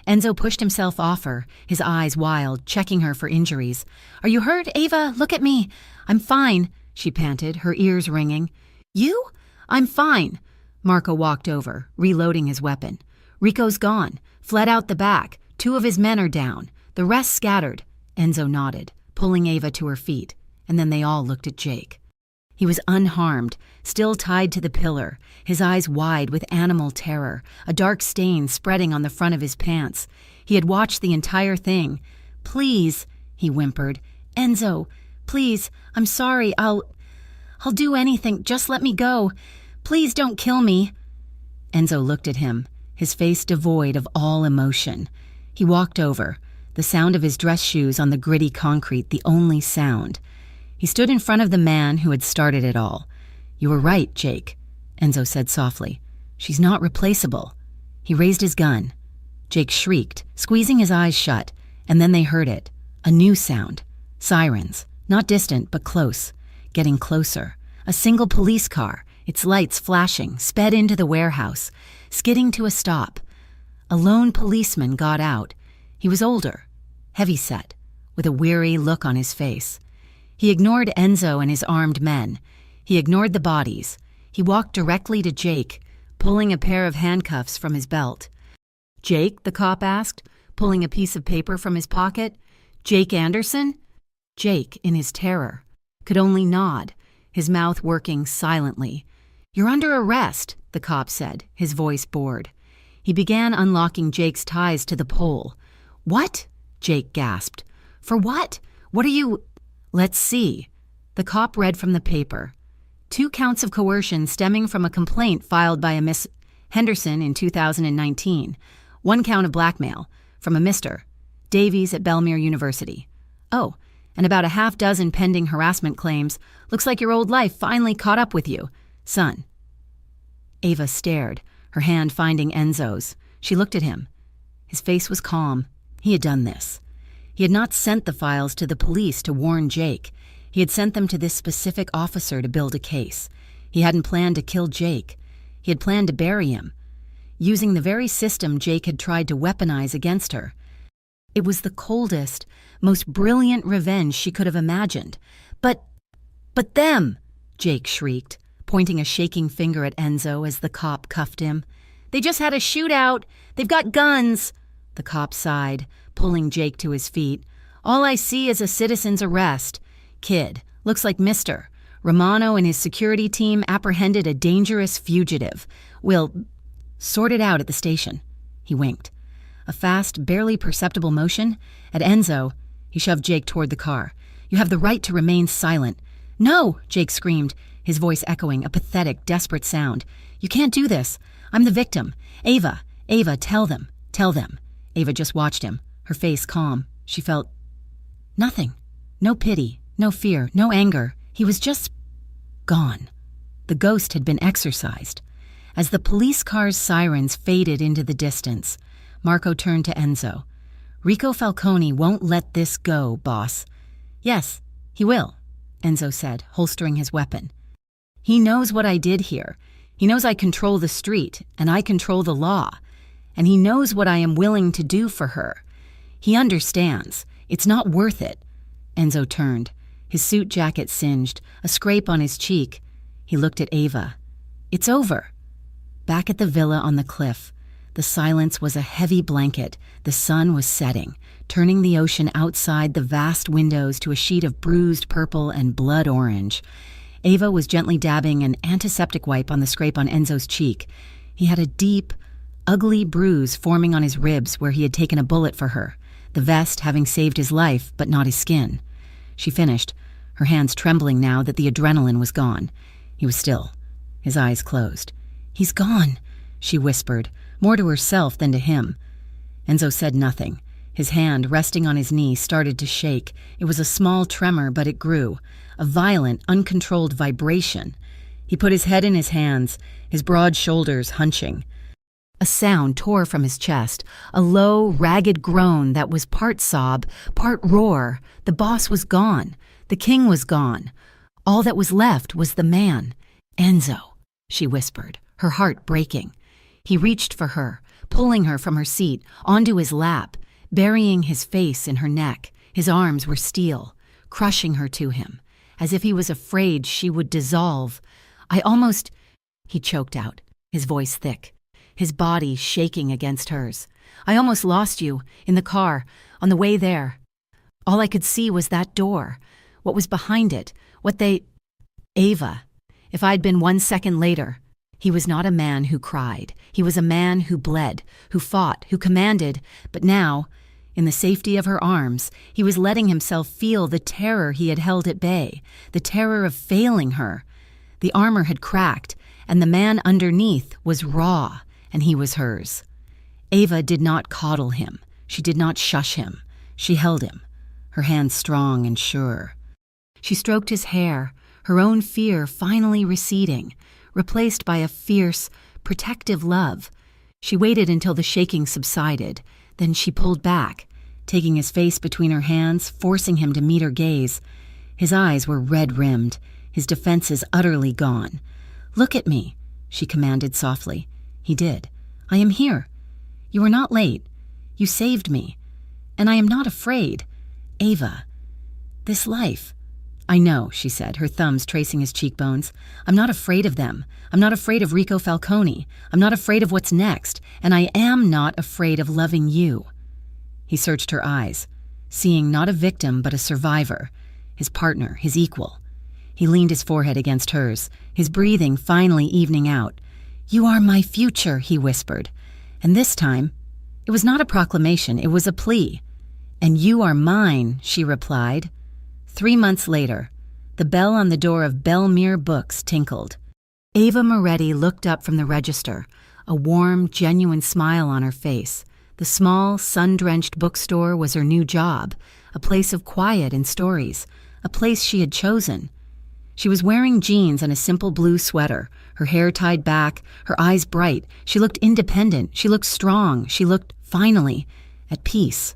Enzo pushed himself off her, his eyes wild, checking her for injuries. "Are you hurt, Ava? Look at me." "I'm fine," she panted, her ears ringing. "You?" "I'm fine." Marco walked over, reloading his weapon. "Rico's gone, fled out the back. 2 of his men are down. The rest scattered." Enzo nodded, pulling Ava to her feet, and then they all looked at Jake. He was unharmed, still tied to the pillar, his eyes wide with animal terror, a dark stain spreading on the front of his pants. He had watched the entire thing. "Please," he whimpered. "Enzo, please, I'm sorry, I'll do anything, just let me go. Please don't kill me." Enzo looked at him, his face devoid of all emotion. He walked over, the sound of his dress shoes on the gritty concrete the only sound. He stood in front of the man who had started it all. "You were right, Jake," Enzo said softly. "She's not replaceable." He raised his gun. Jake shrieked, squeezing his eyes shut, and then they heard it. A new sound. Sirens, not distant but close, getting closer. A single police car, its lights flashing, sped into the warehouse, skidding to a stop. A lone policeman got out. He was older, heavy-set, with a weary look on his face. He ignored Enzo and his armed men. He ignored the bodies. He walked directly to Jake, pulling a pair of handcuffs from his belt. "Jake?" the cop asked, pulling a piece of paper from his pocket. "Jake Anderson?" Jake, in his terror, could only nod, his mouth working silently. "You're under arrest," the cop said, his voice bored. He began unlocking Jake's ties to the pole. "What?" Jake gasped. "For what? What are you—" "Let's see." The cop read from the paper. 2 counts of coercion stemming from a complaint filed by a Miss Henderson in 2019. 1 count of blackmail from a Mr. Davies at Belmere University. Oh, and about a half dozen pending harassment claims. Looks like your old life finally caught up with you, son. Ava stared, her hand finding Enzo's. She looked at him. His face was calm. He had done this. He had not sent the files to the police to warn Jake. He had sent them to this specific officer to build a case. He hadn't planned to kill Jake. He had planned to bury him, using the very system Jake had tried to weaponize against her. It was the coldest, most brilliant revenge she could have imagined. But them, Jake shrieked, pointing a shaking finger at Enzo as the cop cuffed him. They just had a shootout. They've got guns. The cop sighed, pulling Jake to his feet. All I see is a citizen's arrest. Kid, looks like Mr. Romano and his security team apprehended a dangerous fugitive. We'll sort it out at the station. He winked. A fast, barely perceptible motion. At Enzo, he shoved Jake toward the car. You have the right to remain silent. No, Jake screamed, his voice echoing, a pathetic, desperate sound. You can't do this. I'm the victim. Ava, tell them. Ava just watched him, her face calm. She felt nothing. No pity, no fear, no anger. He was just gone. The ghost had been exorcised. As the police car's sirens faded into the distance, Marco turned to Enzo. Rico Falcone won't let this go, boss. Yes, he will, Enzo said, holstering his weapon. He knows what I did here. He knows I control the street, and I control the law. And he knows what I am willing to do for her. He understands. It's not worth it. Enzo turned, his suit jacket singed, a scrape on his cheek. He looked at Ava. It's over. Back at the villa on the cliff, the silence was a heavy blanket. The sun was setting, turning the ocean outside the vast windows to a sheet of bruised purple and blood orange. Ava was gently dabbing an antiseptic wipe on the scrape on Enzo's cheek. He had a deep, ugly bruise forming on his ribs where he had taken a bullet for her, the vest having saved his life but not his skin. She finished, her hands trembling now that the adrenaline was gone. He was still, his eyes closed. He's gone, she whispered, more to herself than to him. Enzo said nothing. His hand, resting on his knee, started to shake. It was a small tremor, but it grew, a violent, uncontrolled vibration. He put his head in his hands, his broad shoulders hunching. A sound tore from his chest, a low, ragged groan that was part sob, part roar. The boss was gone. The king was gone. All that was left was the man. Enzo, she whispered, her heart breaking. He reached for her, pulling her from her seat, onto his lap, burying his face in her neck. His arms were steel, crushing her to him, as if he was afraid she would dissolve. He choked out, his voice thick, his body shaking against hers. I almost lost you, in the car, on the way there. All I could see was that door, what was behind it, Ava. If I'd been 1 second later. He was not a man who cried. He was a man who bled, who fought, who commanded. But now, in the safety of her arms, he was letting himself feel the terror he had held at bay, the terror of failing her. The armor had cracked, and the man underneath was raw, and he was hers. Ava did not coddle him. She did not shush him. She held him, her hands strong and sure. She stroked his hair, her own fear finally receding, replaced by a fierce, protective love. She waited until the shaking subsided. Then she pulled back, taking his face between her hands, forcing him to meet her gaze. His eyes were red-rimmed, his defenses utterly gone. Look at me, she commanded softly. He did. I am here. You are not late. You saved me. And I am not afraid. Ava, this life. I know, she said, her thumbs tracing his cheekbones. I'm not afraid of them. I'm not afraid of Rico Falcone. I'm not afraid of what's next. And I am not afraid of loving you. He searched her eyes, seeing not a victim but a survivor, his partner, his equal. He leaned his forehead against hers, his breathing finally evening out. You are my future, he whispered. And this time, it was not a proclamation, it was a plea. "And you are mine," she replied. 3 months later, the bell on the door of Belmere Books tinkled. Ava Moretti looked up from the register, a warm, genuine smile on her face. The small, sun-drenched bookstore was her new job, a place of quiet and stories, a place she had chosen. She was wearing jeans and a simple blue sweater, her hair tied back, her eyes bright. She looked independent, she looked strong, she looked, finally, at peace.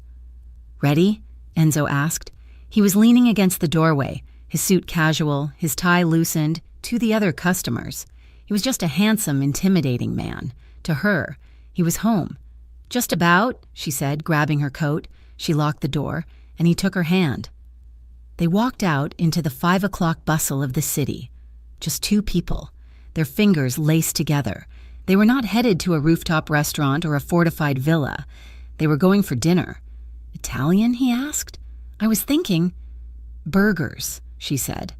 "Ready?" Enzo asked. He was leaning against the doorway, his suit casual, his tie loosened, to the other customers. He was just a handsome, intimidating man. To her, he was home. "Just about," she said, grabbing her coat. She locked the door, and he took her hand. They walked out into the 5 o'clock bustle of the city. Just two people, their fingers laced together. They were not headed to a rooftop restaurant or a fortified villa. They were going for dinner. "Italian?" he asked. "I was thinking—" "Burgers," she said.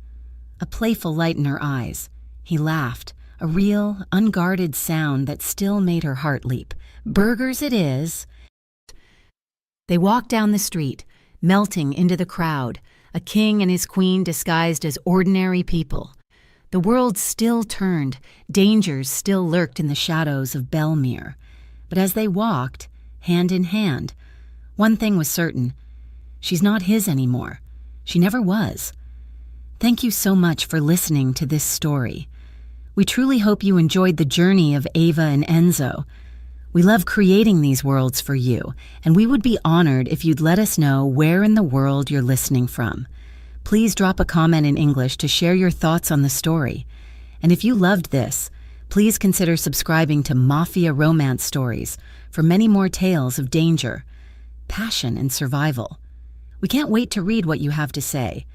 A playful light in her eyes. He laughed, a real, unguarded sound that still made her heart leap. "Burgers it is." They walked down the street, melting into the crowd, a king and his queen disguised as ordinary people. The world still turned, dangers still lurked in the shadows of Belmere. But as they walked, hand in hand, one thing was certain. She's not his anymore. She never was. Thank you so much for listening to this story. We truly hope you enjoyed the journey of Ava and Enzo. We love creating these worlds for you, and we would be honored if you'd let us know where in the world you're listening from. Please drop a comment in English to share your thoughts on the story. And if you loved this, please consider subscribing to Mafia Romance Stories for many more tales of danger, passion, and survival. We can't wait to read what you have to say.